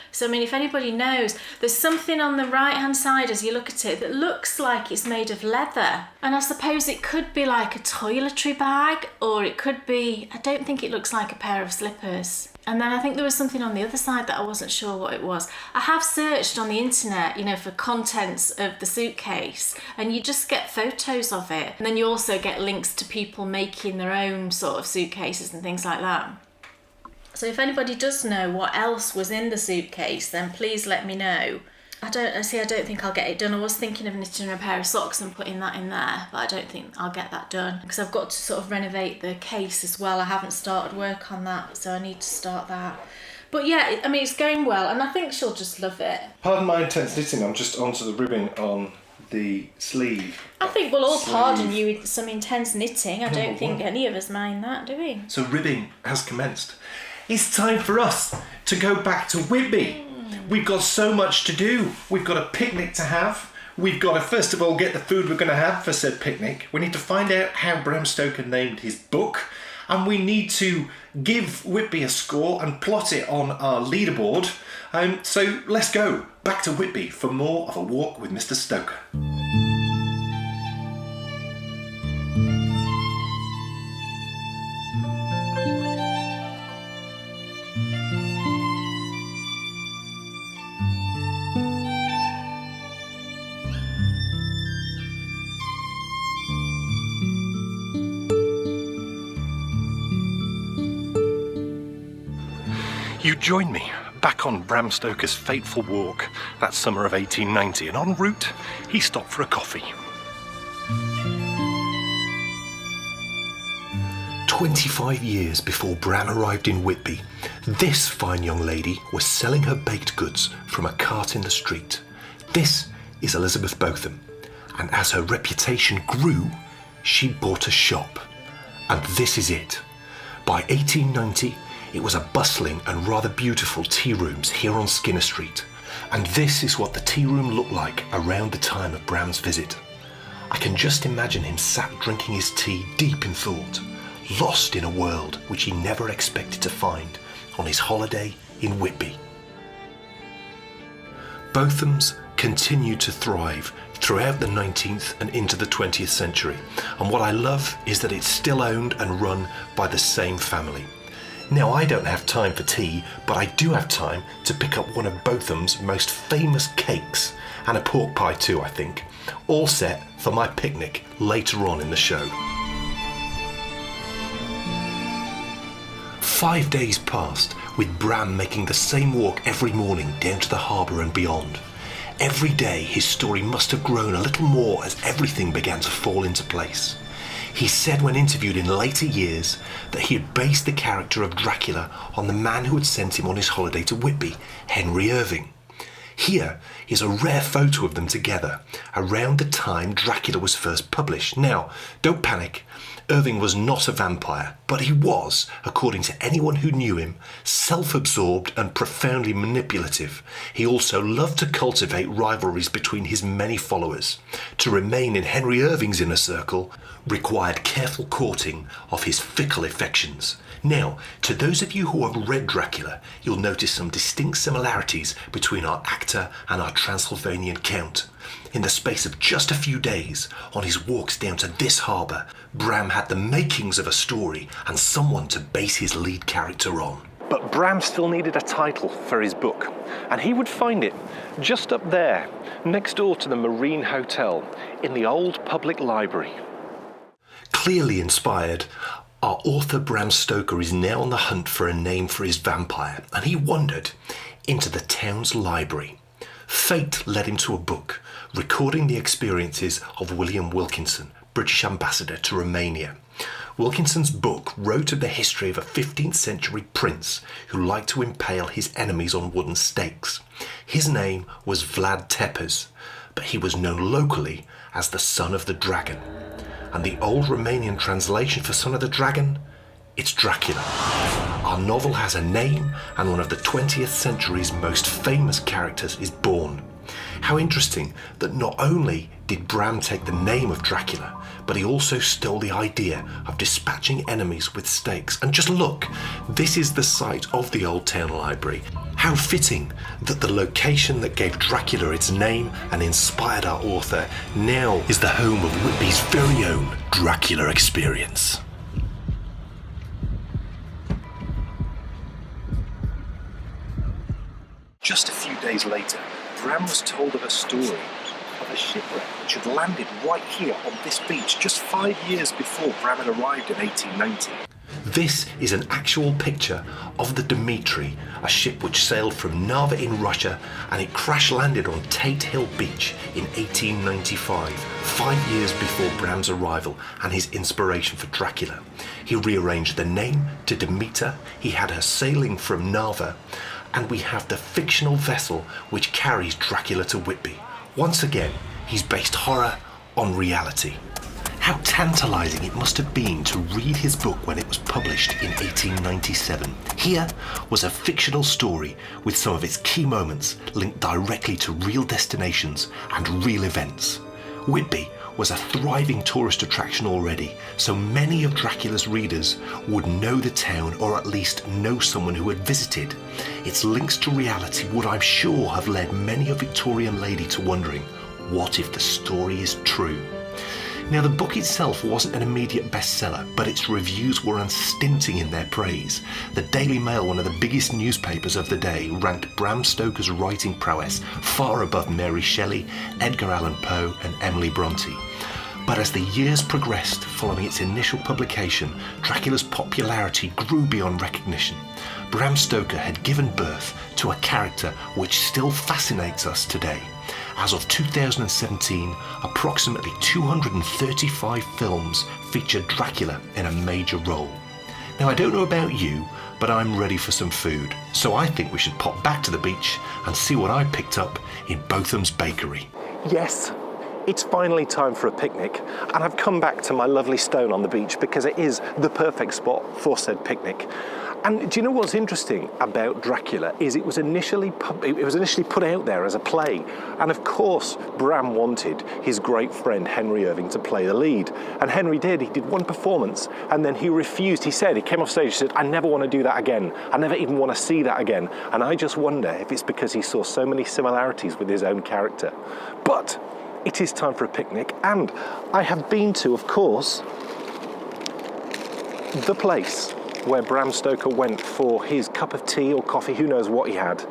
So, I mean, if anybody knows, there's something on the right-hand side as you look at it that looks like it's made of leather. And I suppose it could be like a toiletry bag, or it could be, I don't think it looks like a pair of slippers. And then I think there was something on the other side that I wasn't sure what it was. I have searched on the internet, for contents of the suitcase, and you just get photos of it. And then you also get links to people making their own sort of suitcases and things like that. So if anybody does know what else was in the suitcase, then please let me know. I don't think I'll get it done. I was thinking of knitting a pair of socks and putting that in there, but I don't think I'll get that done, because I've got to sort of renovate the case as well. I haven't started work on that, so I need to start that. But yeah, I mean, it's going well, and I think she'll just love it. Pardon my intense knitting, I'm just onto the ribbing on the sleeve. I think we'll all pardon you with some intense knitting. I don't think any of us mind that, do we? So ribbing has commenced. It's time for us to go back to Whitby. We've got so much to do. We've got a picnic to have. We've got to first of all get the food we're going to have for said picnic. We need to find out how Bram Stoker named his book. and we need to give Whitby a score and plot it on our leaderboard. So let's go back to Whitby for more of a walk with Mr Stoker. You join me back on Bram Stoker's fateful walk that summer of 1890, and en route he stopped for a coffee. 25 years before Bram arrived in Whitby, this fine young lady was selling her baked goods from a cart in the street. This is Elizabeth Botham, and as her reputation grew, she bought a shop. And this is it. By 1890, it was a bustling and rather beautiful tea rooms here on Skinner Street. And this is what the tea room looked like around the time of Bram's visit. I can just imagine him sat drinking his tea deep in thought, lost in a world which he never expected to find on his holiday in Whitby. Bothams continued to thrive throughout the 19th and into the 20th century, and what I love is that it's still owned and run by the same family. Now, I don't have time for tea, but I do have time to pick up one of Botham's most famous cakes, and a pork pie too, I think, all set for my picnic later on in the show. 5 days passed with Bram making the same walk every morning down to the harbour and beyond. Every day his story must have grown a little more as everything began to fall into place. He said when interviewed in later years that he had based the character of Dracula on the man who had sent him on his holiday to Whitby, Henry Irving. Here is a rare photo of them together around the time Dracula was first published. Now, don't panic. Irving was not a vampire, but he was, according to anyone who knew him, self-absorbed and profoundly manipulative. He also loved to cultivate rivalries between his many followers. To remain in Henry Irving's inner circle required careful courting of his fickle affections. Now, to those of you who have read Dracula, you'll notice some distinct similarities between our actor and our Transylvanian count. In the space of just a few days, on his walks down to this harbour, Bram had the makings of a story and someone to base his lead character on. But Bram still needed a title for his book, and he would find it just up there, next door to the Marine Hotel, in the old public library. Clearly inspired, our author Bram Stoker is now on the hunt for a name for his vampire, and he wandered into the town's library. Fate led him to a book recording the experiences of William Wilkinson, British ambassador to Romania. Wilkinson's book wrote of the history of a 15th century prince who liked to impale his enemies on wooden stakes. His name was Vlad Tepes, but he was known locally as the Son of the Dragon. And the old Romanian translation for Son of the Dragon? It's Dracula. Our novel has a name, and one of the 20th century's most famous characters is born. How interesting that not only did Bram take the name of Dracula, but he also stole the idea of dispatching enemies with stakes. And just look, this is the site of the Old Town Library. How fitting that the location that gave Dracula its name and inspired our author now is the home of Whitby's very own Dracula experience. Just a few days later, Bram was told of a story of a shipwreck which had landed right here on this beach just 5 years before Bram had arrived in 1890. This is an actual picture of the Dmitry, a ship which sailed from Narva in Russia, and it crash-landed on Tate Hill Beach in 1895, 5 years before Bram's arrival and his inspiration for Dracula. He rearranged the name to Demeter, he had her sailing from Narva, and we have the fictional vessel which carries Dracula to Whitby. Once again, he's based horror on reality. How tantalising it must have been to read his book when it was published in 1897. Here was a fictional story with some of its key moments linked directly to real destinations and real events. Whitby was a thriving tourist attraction already, so many of Dracula's readers would know the town or at least know someone who had visited. Its links to reality would, I'm sure, have led many a Victorian lady to wondering, what if the story is true? Now, the book itself wasn't an immediate bestseller, but its reviews were unstinting in their praise. The Daily Mail, one of the biggest newspapers of the day, ranked Bram Stoker's writing prowess far above Mary Shelley, Edgar Allan Poe and Emily Bronte. But as the years progressed following its initial publication, Dracula's popularity grew beyond recognition. Bram Stoker had given birth to a character which still fascinates us today. As of 2017, approximately 235 films featured Dracula in a major role. Now, I don't know about you, but I'm ready for some food, so I think we should pop back to the beach and see what I picked up in Botham's Bakery. Yes, it's finally time for a picnic, and I've come back to my lovely stone on the beach because it is the perfect spot for said picnic. And do you know what's interesting about Dracula is it was initially put out there as a play, and of course Bram wanted his great friend Henry Irving to play the lead, and Henry did. He did one performance and then he refused. He came off stage, he said, I never want to do that again. I never even want to see that again. And I just wonder if it's because he saw so many similarities with his own character. But it is time for a picnic, and I have been to, of course, the place where Bram Stoker went for his cup of tea or coffee, who knows what he had,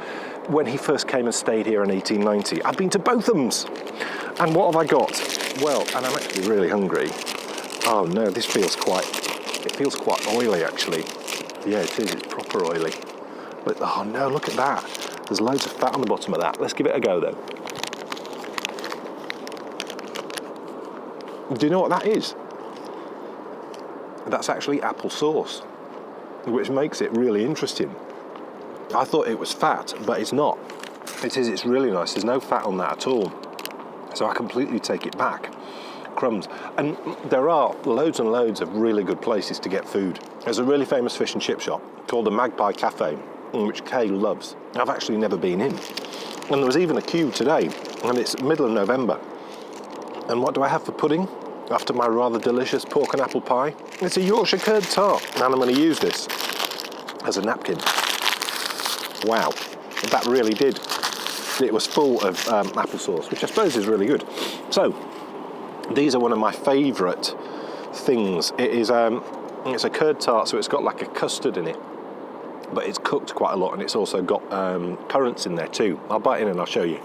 when he first came and stayed here in 1890. I've been to Botham's. And what have I got? Well, and I'm actually really hungry. Oh no, this feels quite oily actually. Yeah, it is, it's proper oily. But oh no, look at that. There's loads of fat on the bottom of that. Let's give it a go though. Do you know what that is? That's actually apple sauce, which makes it really interesting. I thought it was fat, but it's not. It's really nice. There's no fat on that at all. So I completely take it back. Crumbs. And there are loads and loads of really good places to get food. There's a really famous fish and chip shop called the Magpie Cafe, which Kay loves. I've actually never been in. And there was even a queue today, and it's middle of November. And what do I have for pudding after my rather delicious pork and apple pie? It's a Yorkshire curd tart, and I'm going to use this as a napkin. Wow, that really did. It was full of applesauce, which I suppose is really good. So, these are one of my favourite things. It's a curd tart, so it's got like a custard in it, but it's cooked quite a lot, and it's also got currants in there too. I'll bite in and I'll show you.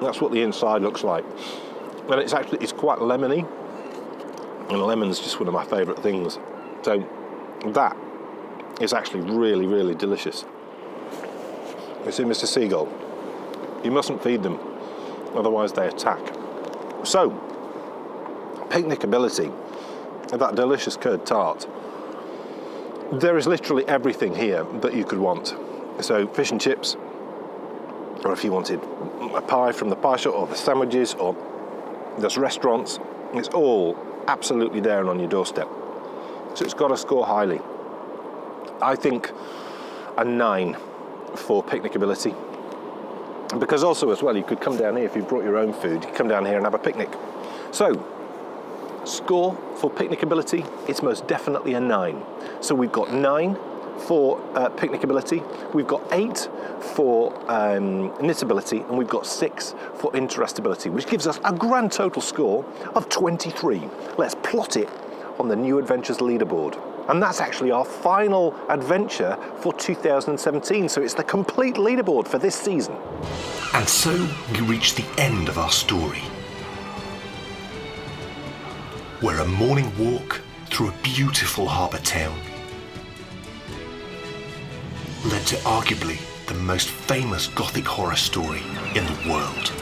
That's what the inside looks like. And it's quite lemony, and lemon's just one of my favourite things. So that is actually really, really delicious. You see, Mr. Seagull, you mustn't feed them, otherwise they attack. So, picnicability, that delicious curd tart. There is literally everything here that you could want. So fish and chips, or if you wanted a pie from the pie shop, or the sandwiches, or there's restaurants, it's all absolutely there and on your doorstep. So it's got to score highly. I think a 9 for picnicability. Because also as well, you could come down here if you brought your own food, you could come down here and have a picnic. So, score for picnicability, it's most definitely a 9. So we've got 9 for picnicability, we've got 8 for knitability, and we've got 6 for interestability, which gives us a grand total score of 23. Let's plot it on the New Adventures leaderboard. And that's actually our final adventure for 2017, so it's the complete leaderboard for this season. And so we reach the end of our story. We're a morning walk through a beautiful harbour town, led to arguably the most famous Gothic horror story in the world.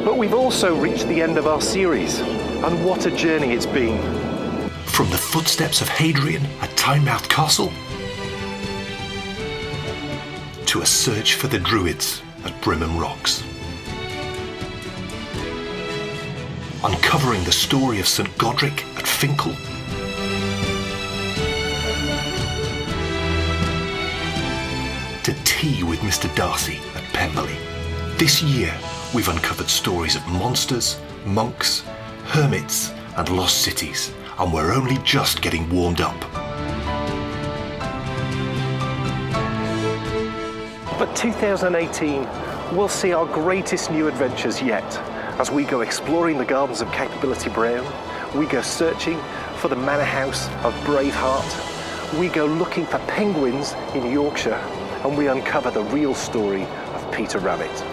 But we've also reached the end of our series, and what a journey it's been. From the footsteps of Hadrian at Tynemouth Castle to a search for the Druids at Brimham Rocks. Uncovering the story of St Godric at Finkel. To tea with Mr Darcy at Pemberley. This year, we've uncovered stories of monsters, monks, hermits, and lost cities, and we're only just getting warmed up. But 2018 will see our greatest new adventures yet, as we go exploring the gardens of Capability Brown, we go searching for the manor house of Braveheart, we go looking for penguins in Yorkshire, and we uncover the real story of Peter Rabbit.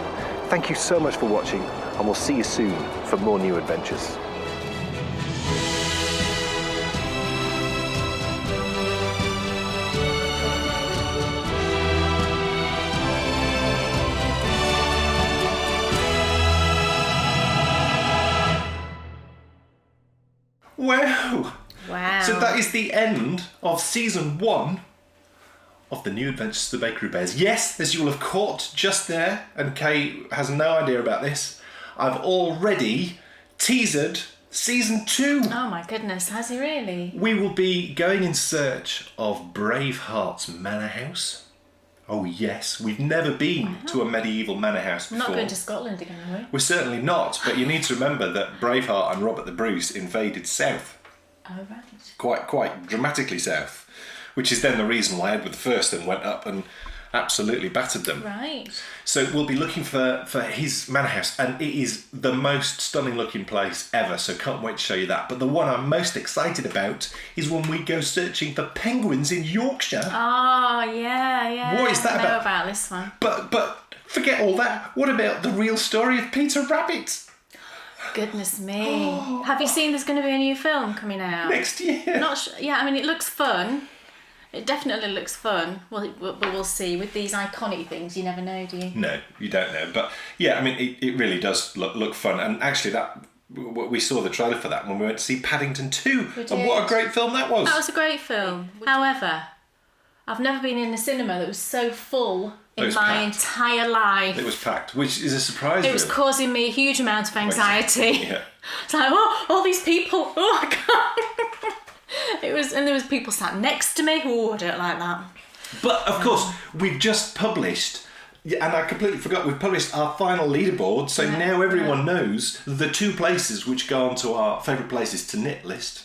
Thank you so much for watching, and we'll see you soon for more new adventures. Wow! Wow. So that is the end of season 1 of the New Adventures of the Bakery Bears. Yes, as you will have caught just there, and Kay has no idea about this, I've already teasered season 2. Oh my goodness, has he really? We will be going in search of Braveheart's manor house. Oh yes, we've never been to a medieval manor house We're before. not going to Scotland again, are we? We're certainly not, but you need to remember that Braveheart and Robert the Bruce invaded south. Oh, right. Quite dramatically south, which is then the reason why Edward I then went up and absolutely battered them. Right. So we'll be looking for his manor house, and it is the most stunning looking place ever, so can't wait to show you that. But the one I'm most excited about is when we go searching for penguins in Yorkshire. Oh, yeah. What is that I know about? about this one. But forget all that. What about the real story of Peter Rabbit? Goodness me. Have you seen there's going to be a new film coming out? Next year. Yeah, I mean, it looks fun. It definitely looks fun. Well, we'll see. With these iconic things, you never know, do you? No, you don't know. But yeah, I mean, it really does look fun. And actually, we saw the trailer for that when we went to see Paddington 2. We did. And what a great film that was. That was a great film. However, I've never been in a cinema that was so full in my entire life. It was packed, which is a surprise. It was causing me a huge amount of anxiety. Yeah. It's like, all these people. Oh, I can't. And there was people sat next to me. Oh, I don't like that. But of course, we've just published, and I completely forgot, we've published our final leaderboard, so now everyone knows the 2 places which go onto our favourite places to knit list.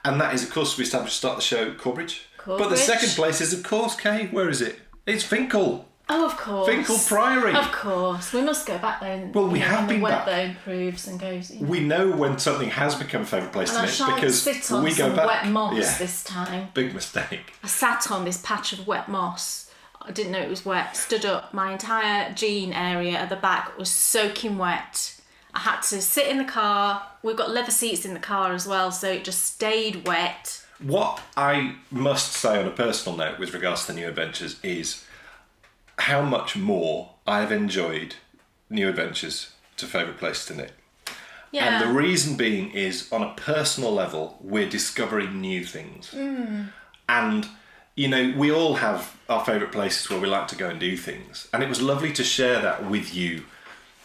And that is, of course, we established to start the show, Corbridge. But the second place is, of course, Kay, where is it? It's Finkel. Oh, of course. Finkel Priory. Of course. We must go back there. Well, we have been when the back. weather improves and goes. We know when something has become a favourite place And to I knit shan't because sit on we go some back. wet moss this time. Big mistake. I sat on this patch of wet moss. I didn't know it was wet. Stood up. My entire jean area at the back was soaking wet. I had to sit in the car. We've got leather seats in the car as well, so it just stayed wet. What I must say on a personal note with regards to the New Adventures is how much more I've enjoyed New Adventures to favourite place to knit. Yeah. And the reason being is, on a personal level, we're discovering new things. And, you know, we all have our favourite places where we like to go and do things. And it was lovely to share that with you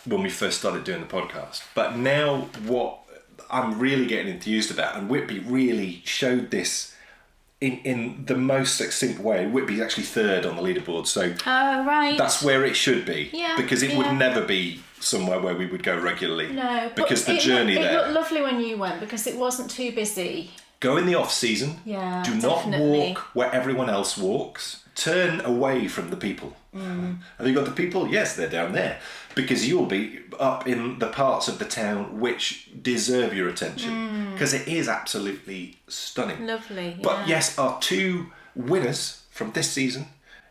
when we first started doing the podcast. But now what I'm really getting enthused about, and Whitby really showed this in the most succinct way. Whitby's actually 3rd on the leaderboard, so right. that's where it should be. Yeah, because it would yeah. never be somewhere where we would go regularly. No, because but the journey it there. looked lovely when you went because it wasn't too busy. Go in the off season. Yeah, Do definitely. not walk where everyone else walks. Turn away from the people. Have you got the people? Yes, they're down there. Because you'll be up in the parts of the town which deserve your attention. Because it is absolutely stunning. Lovely. But yes, our 2 winners from this season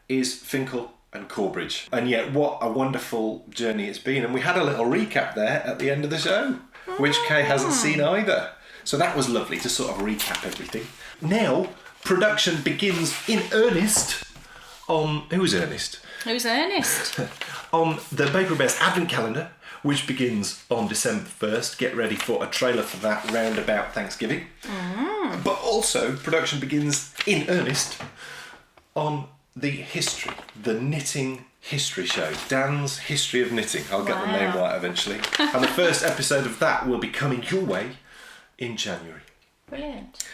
is Finkel and Corbridge. And yet, what a wonderful journey it's been. And we had a little recap there at the end of the show, which Kay hasn't seen either. So that was lovely to sort of recap everything. Now, production begins in earnest on... Who's Ernest? Who's Ernest? On the Bakery Bears Advent Calendar, which begins on December 1st. Get ready for a trailer for that round about Thanksgiving. But also, production begins in earnest on the knitting history show. Dan's History of Knitting. I'll get the name right eventually. And the first episode of that will be coming your way in January. Brilliant.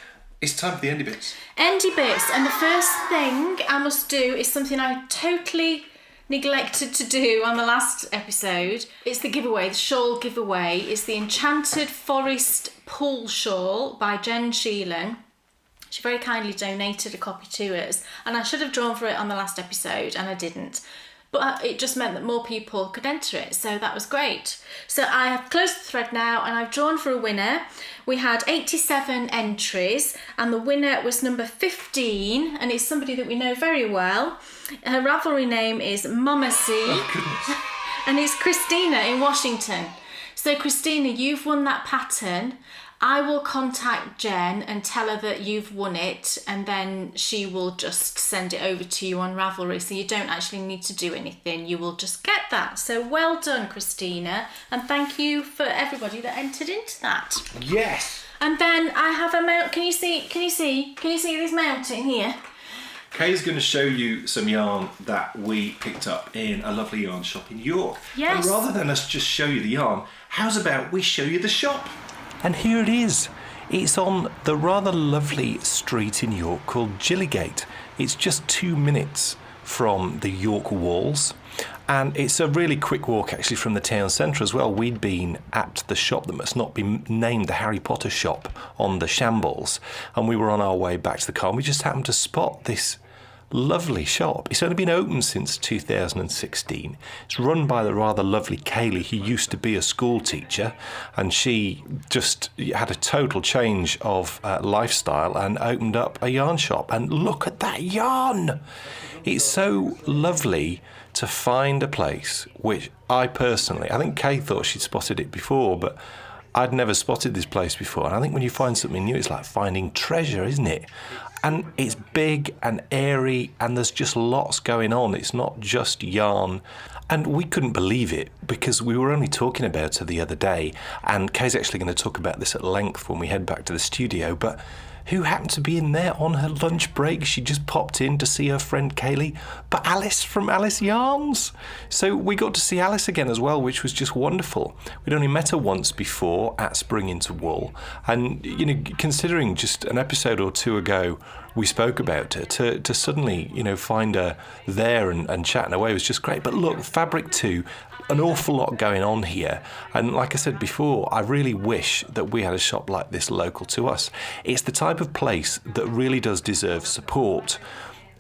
It's time for the Endy Bits. Endy bits, and the first thing I must do is something I totally neglected to do on the last episode. It's the giveaway, the shawl giveaway. It's the Enchanted Forest Pull Shawl by Jen Sheelan. She very kindly donated a copy to us, and I should have drawn for it on the last episode, and I didn't. But it just meant that more people could enter it, so that was great. So I have closed the thread now, and I've drawn for a winner. We had 87 entries, and the winner was number 15, and it's somebody that we know very well. Her Ravelry name is Mama C. Oh, goodness. And it's Christina in Washington. So Christina, you've won that pattern. I will contact Jen and tell her that you've won it, and then she will just send it over to you on Ravelry, so you don't actually need to do anything. You will just get that. So well done, Christina, and thank you for everybody that entered into that. Yes. And then I have a mount. Can you see this mounting here? Kay's going to show you some yarn that we picked up in a lovely yarn shop in York. Yes. And rather than us just show you the yarn, how's about we show you the shop? And here it is. It's on the rather lovely street in York called Gillygate. It's just 2 minutes from the York walls. And it's a really quick walk actually from the town centre as well. We'd been at the shop that must not be named the Harry Potter shop on the Shambles. And we were on our way back to the car, and we just happened to spot this lovely shop. It's only been open since 2016. It's run by the rather lovely Kaylee, who used to be a school teacher, and she just had a total change of lifestyle and opened up a yarn shop. And look at that yarn! It's so lovely to find a place which I think Kay thought she'd spotted it before, but I'd never spotted this place before. And I think when you find something new, it's like finding treasure, isn't it? And it's big and airy, and there's just lots going on. It's not just yarn. And we couldn't believe it because we were only talking about her the other day, and Kay's actually going to talk about this at length when we head back to the studio, but who happened to be in there on her lunch break? She just popped in to see her friend Kaylee, but Alice from Alice Yarns. So we got to see Alice again as well, which was just wonderful. We'd only met her once before at Spring Into Wool, and considering just an episode or two ago we spoke about her, to suddenly find her there and chatting away was just great. But look, Fabric 2, an awful lot going on here, and like I said before, I really wish that we had a shop like this local to us. It's the type of place that really does deserve support.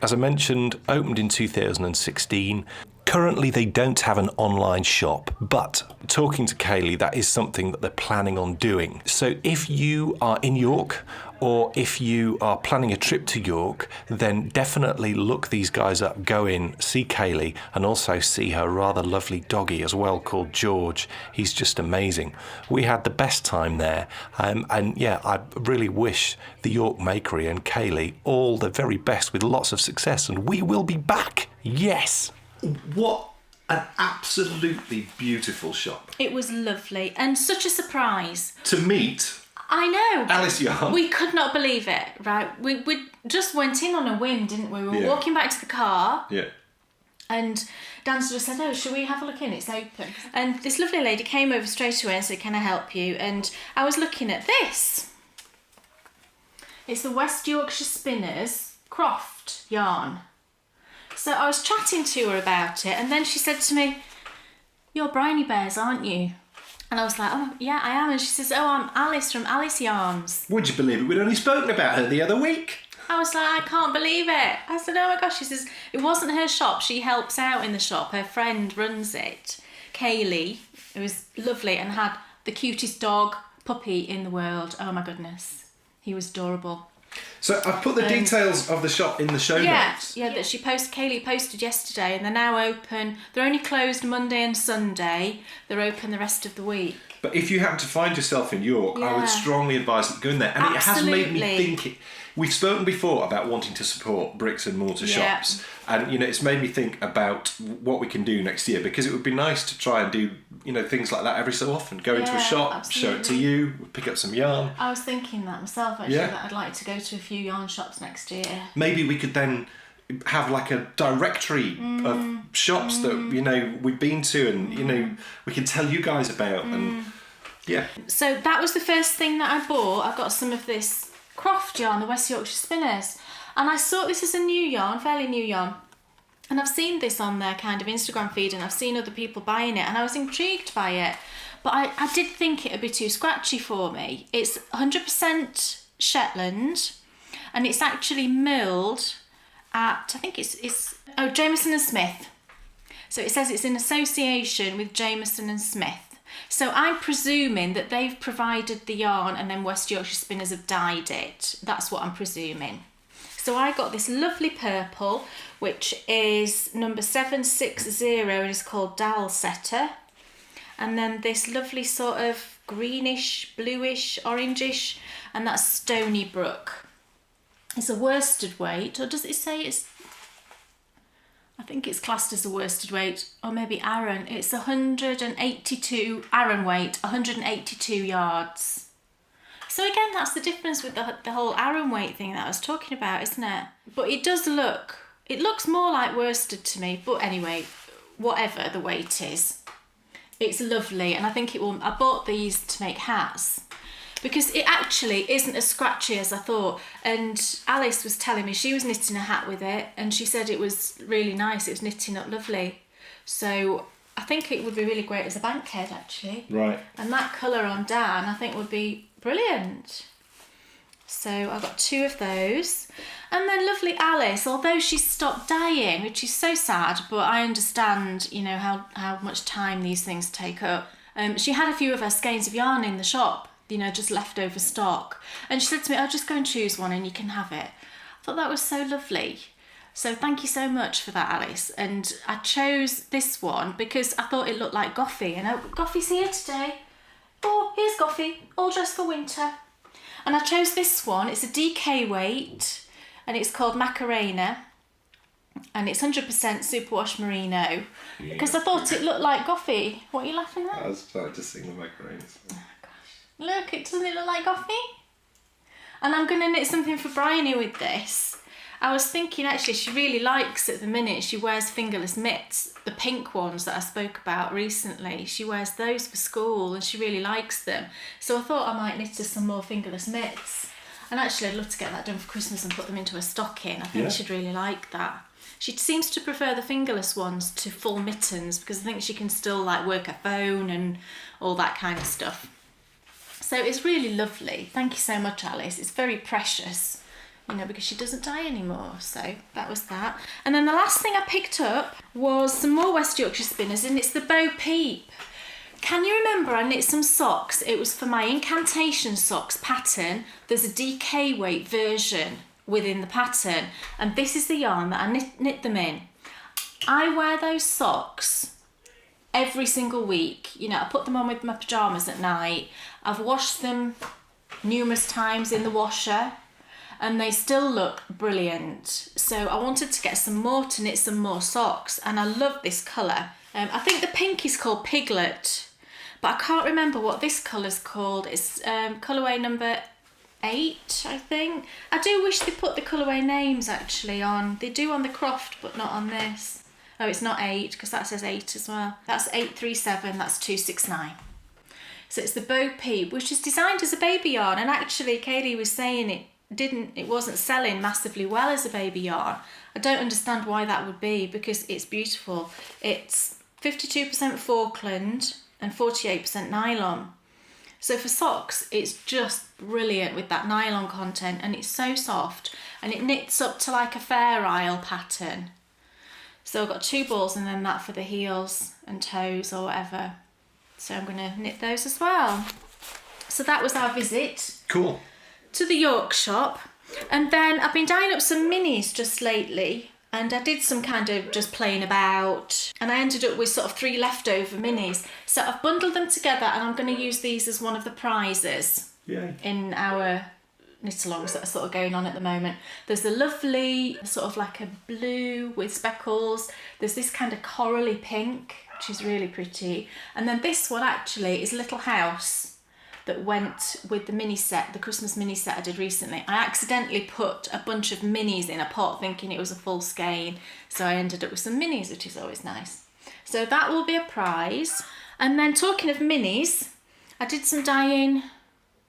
As I mentioned, opened in 2016. Currently they don't have an online shop, but talking to Kaylee, that is something that they're planning on doing. So if you are in York, or if you are planning a trip to York, then definitely look these guys up, go in, see Kaylee, and also see her rather lovely doggy as well called George. He's just amazing. We had the best time there, and yeah, I really wish the York Makery and Kaylee all the very best with lots of success, and we will be back. Yes! What an absolutely beautiful shop. It was lovely and such a surprise. To meet I know. Alice Yarn. We could not believe it, right? We just went in on a whim, didn't we? We were Yeah. walking back to the car. Yeah. And Dan just said, "Oh, shall we have a look in? It's open." And this lovely lady came over straight away and said, "Can I help you?" And I was looking at this. It's the West Yorkshire Spinners Croft yarn. So I was chatting to her about it, and then she said to me, "You're Bryony Bears, aren't you?" And I was like, "Oh, yeah, I am." And she says, "Oh, I'm Alice from Alice Yarns." Would you believe it? We'd only spoken about her the other week. I was like, "I can't believe it." I said, "Oh my gosh." She says, "It wasn't her shop. She helps out in the shop. Her friend runs it, Kaylee." It was lovely and had the cutest dog puppy in the world. Oh my goodness. He was adorable. So I've put the details of the shop in the show notes. Yeah, that Kaylee posted yesterday, and they're now open. They're only closed Monday and Sunday. They're open the rest of the week. But if you happen to find yourself in York, I would Yeah. strongly advise that go in there. And it has made me Absolutely. think. We've spoken before about wanting to support bricks and mortar Yeah. shops, and it's made me think about what we can do next year, because it would be nice to try and do things like that every so often. Go into a Yeah, shop, show it to absolutely. you, pick up some yarn. I was thinking that myself, actually, Yeah. that I'd like to go to a few yarn shops next year. Maybe we could then have like a directory of shops that we've been to, and we can tell you guys about, and yeah. So that was the first thing that I bought. I got some of this Croft yarn, the West Yorkshire Spinners, and I saw this as a new yarn, fairly new yarn. And I've seen this on their kind of Instagram feed, and I've seen other people buying it, and I was intrigued by it. But I did think it would be too scratchy for me. It's 100% Shetland, and it's actually milled at, I think it's Jameson and Smith. So it says it's in association with Jameson and Smith. So I'm presuming that they've provided the yarn and then West Yorkshire Spinners have dyed it. That's what I'm presuming. So I got this lovely purple, which is number 760, and is called Dowel Setter. And then this lovely sort of greenish, bluish, orangish, and that's Stony Brook. It's a worsted weight, or does it say it's... I think it's classed as a worsted weight, or maybe Aran. It's 182, Aran weight, 182 yards. So again, that's the difference with the whole Aran weight thing that I was talking about, isn't it? But it does look, it looks more like worsted to me, but anyway, whatever the weight is, it's lovely, and I think it will, I bought these to make hats, because it actually isn't as scratchy as I thought. And Alice was telling me she was knitting a hat with it, and she said it was really nice, it was knitting up lovely. So I think it would be really great as a bankhead actually. Right. And that colour on Dan I think would be brilliant. So I got 2 of those. And then lovely Alice, although she's stopped dyeing, which is so sad, but I understand, you know, how much time these things take up. She had a few of her skeins of yarn in the shop, you know, just leftover stock. And she said to me, I'll just go and choose one and you can have it. I thought that was so lovely. So thank you so much for that, Alice. And I chose this one because I thought it looked like Goffy. And Goffy's here today. Oh, here's Goffy, all dressed for winter. And I chose this one. It's a DK weight and it's called Macarena. And it's 100% superwash merino. Because I thought it looked like Goffy. What are you laughing at? I was trying to sing the Macarenas. Look, doesn't it look like Goffy? And I'm going to knit something for Bryony with this. I was thinking actually she really likes at the minute, she wears fingerless mitts, the pink ones that I spoke about recently. She wears those for school and she really likes them. So I thought I might knit her some more fingerless mitts. And actually I'd love to get that done for Christmas and put them into a stocking. I think she'd really like that. She seems to prefer the fingerless ones to full mittens because I think she can still like work her phone and all that kind of stuff. So it's really lovely. Thank you so much, Alice. It's very precious, you know, because she doesn't dye anymore. So that was that. And then the last thing I picked up was some more West Yorkshire Spinners, and it's the Bo Peep. Can you remember I knit some socks? It was for my incantation socks pattern. There's a DK weight version within the pattern, and this is the yarn that I knit them in. I wear those socks every single week. You know, I put them on with my pyjamas at night. I've washed them numerous times in the washer and they still look brilliant. So I wanted to get some more to knit some more socks, and I love this colour. I think the pink is called Piglet, but I can't remember what this colour's called. It's colourway number 8, I think. I do wish they put the colourway names actually on. They do on the Croft, but not on this. Oh, it's not 8 because that says 8 as well. That's 837, that's 269. So it's the Bo Peep, which is designed as a baby yarn, and actually Kaylee was saying it wasn't selling massively well as a baby yarn. I don't understand why that would be because it's beautiful. It's 52% Falkland and 48% nylon. So for socks, it's just brilliant with that nylon content, and it's so soft and it knits up to like a Fair Isle pattern. So I've got 2 balls and then that for the heels and toes or whatever. So I'm going to knit those as well. So that was our visit. Cool. To the York shop. And then I've been dyeing up some minis just lately, and I did some kind of just playing about, and I ended up with sort of 3 leftover minis. So I've bundled them together and I'm going to use these as one of the prizes. Yay. In our knit-alongs that are sort of going on at the moment. There's a lovely sort of like a blue with speckles. There's this kind of corally pink, which is really pretty. And then this one actually is a little house that went with the mini set, the Christmas mini set I did recently. I accidentally put a bunch of minis in a pot thinking it was a full skein, so I ended up with some minis, which is always nice. So that will be a prize. And then talking of minis, I did some dyeing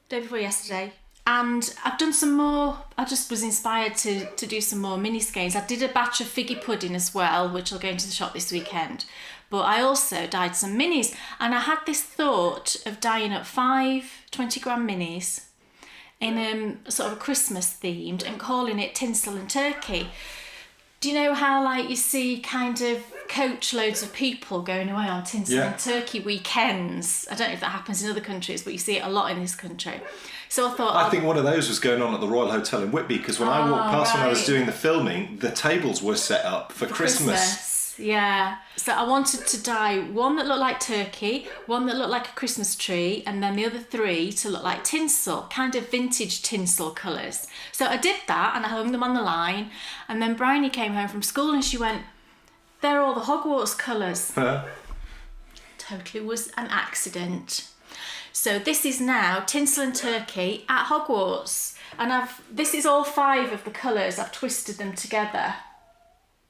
day before yesterday, And I've done some more. I just was inspired to do some more mini skeins. I did a batch of figgy pudding as well, which will go into the shop this weekend. But I also dyed some minis, and I had this thought of dyeing up 5 20-gram minis in sort of a Christmas themed and calling it Tinsel and Turkey. Do you know how like you see kind of coach loads of people going away on Tinsel and Turkey weekends? I don't know if that happens in other countries, but you see it a lot in this country. So I thought... I think one of those was going on at the Royal Hotel in Whitby, because when I walked past when I was doing the filming, the tables were set up for Christmas. Yeah. So I wanted to dye one that looked like turkey, one that looked like a Christmas tree, and then the other 3 to look like tinsel, kind of vintage tinsel colours. So I did that and I hung them on the line, and then Bryony came home from school and she went, "They're all the Hogwarts colours." Totally was an accident. So this is now Tinsel and Turkey at Hogwarts, and this is all 5 of the colours. I've twisted them together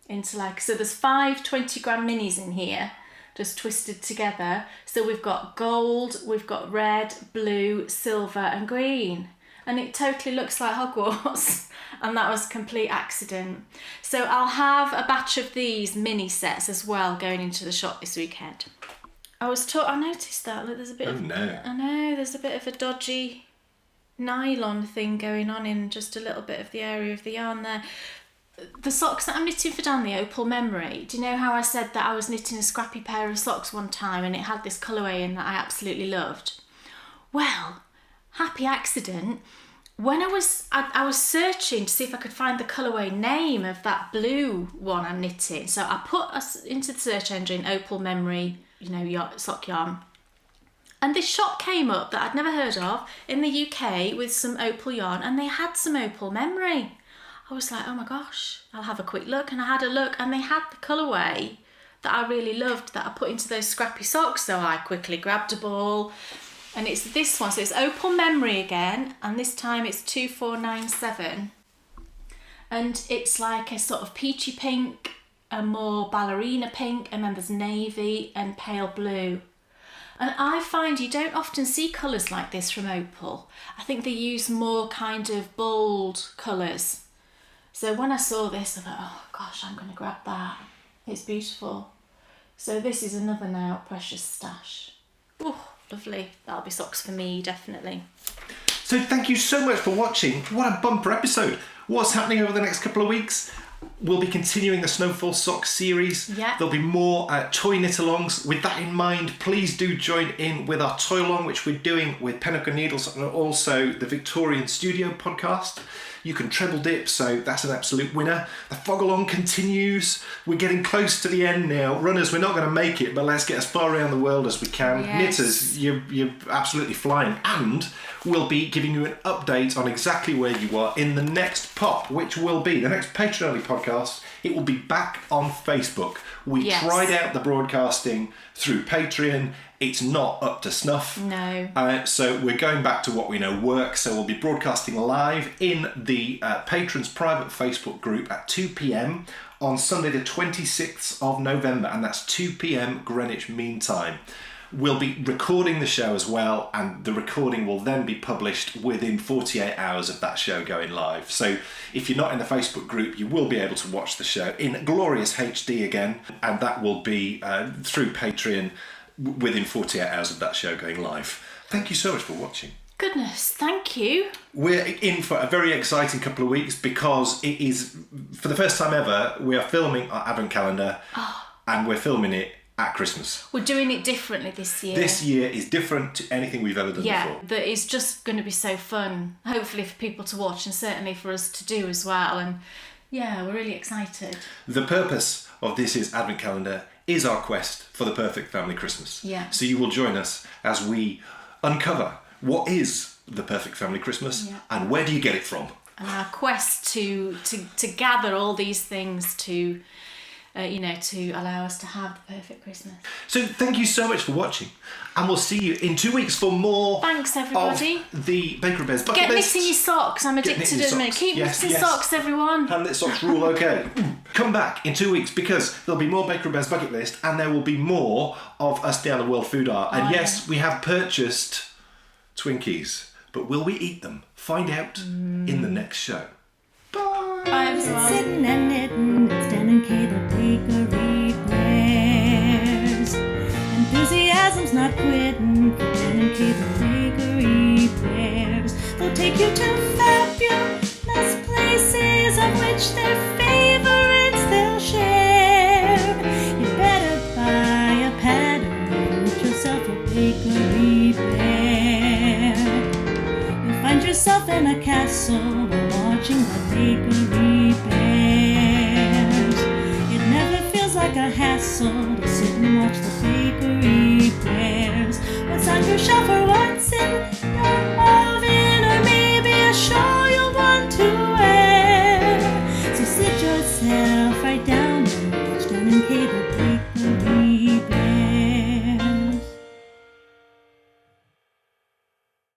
into so there's 5 20-gram minis in here, just twisted together. So we've got gold, we've got red, blue, silver and green, and it totally looks like Hogwarts. And that was a complete accident. So I'll have a batch of these mini sets as well going into the shop this weekend. I noticed that. Look, there's a bit of... no. I know, there's a bit of a dodgy nylon thing going on in just a little bit of the area of the yarn there. The socks that I'm knitting for Dan, the Opal Memory, do you know how I said that I was knitting a scrappy pair of socks one time and it had this colourway in that I absolutely loved? Well, happy accident. When I was searching to see if I could find the colourway name of that blue one I'm knitting, so I put us into the search engine Opal Memory, sock yarn, and this shop came up that I'd never heard of in the UK with some opal yarn, and they had some Opal Memory. I was like, oh my gosh, I'll have a quick look, and I had a look, and they had the colourway that I really loved that I put into those scrappy socks, so I quickly grabbed a ball. And it's this one, so it's Opal Memory again, and this time it's 2497. And it's like a sort of peachy pink, a more ballerina pink, and then there's navy and pale blue. And I find you don't often see colours like this from Opal. I think they use more kind of bold colours. So when I saw this, I thought, oh gosh, I'm going to grab that. It's beautiful. So this is another now precious stash. Ooh. Lovely. That'll be socks for me, definitely. So thank you so much for watching. What a bumper episode. What's happening over the next couple of weeks? We'll be continuing the Snowfall Socks series. Yeah. There'll be more toy knit-alongs. With that in mind, please do join in with our toy-along, which we're doing with Pennock & Needles, and also the Victorian Studio podcast. You can treble dip, so that's an absolute winner. The fog-along continues. We're getting close to the end now. Runners, we're not going to make it, but let's get as far around the world as we can. Yes. Knitters, you're absolutely flying. And we'll be giving you an update on exactly where you are in the next pop, which will be the next Patron-only podcast. It will be back on Facebook. We tried out the broadcasting through Patreon. It's not up to snuff. No. So we're going back to what we know works. So we'll be broadcasting live in the Patrons private Facebook group at 2 p.m. on Sunday the 26th of November, and that's 2 p.m. Greenwich Mean Time. We'll be recording the show as well, and the recording will then be published within 48 hours of that show going live. So if you're not in the Facebook group, you will be able to watch the show in glorious HD again, and that will be through Patreon within 48 hours of that show going live. Thank you so much for watching. Goodness, thank you. We're in for a very exciting couple of weeks because it is, for the first time ever, we are filming our Advent calendar and we're filming it at Christmas. We're doing it differently this year. This year is different to anything we've ever done before. That is just going to be so fun, hopefully for people to watch and certainly for us to do as well. And yeah, we're really excited. The purpose of this is Advent calendar is our quest for the perfect family Christmas. Yeah. So you will join us as we uncover what is the perfect family Christmas and where do you get it from? And our quest to gather all these things to allow us to have the perfect Christmas. So thank you so much for watching, and we'll see you in 2 weeks for more. Thanks everybody. Of the Baker Bears bucket Get list. knitting your socks. I'm addicted to them. Keep knitting socks, everyone. Hand knit socks rule, okay. Come back in 2 weeks because there'll be more Baker Bears bucket list, and there will be more of us down the world food art. And yes, we have purchased Twinkies. But will we eat them? Find out in the next show. Bye! Bye, everyone. Sitting and knitting, it's Dan and Kay, the bakery bears. Enthusiasm's not quitting for Dan and Kay, the bakery bears. They'll take you to fabulous places of which their favorites they'll share. You better buy a pattern, get yourself a bakery bear. You'll find yourself in a castle watching the bakery bears. It never feels like a hassle to sit and watch the bakery bears. What's on your shelf or what's in your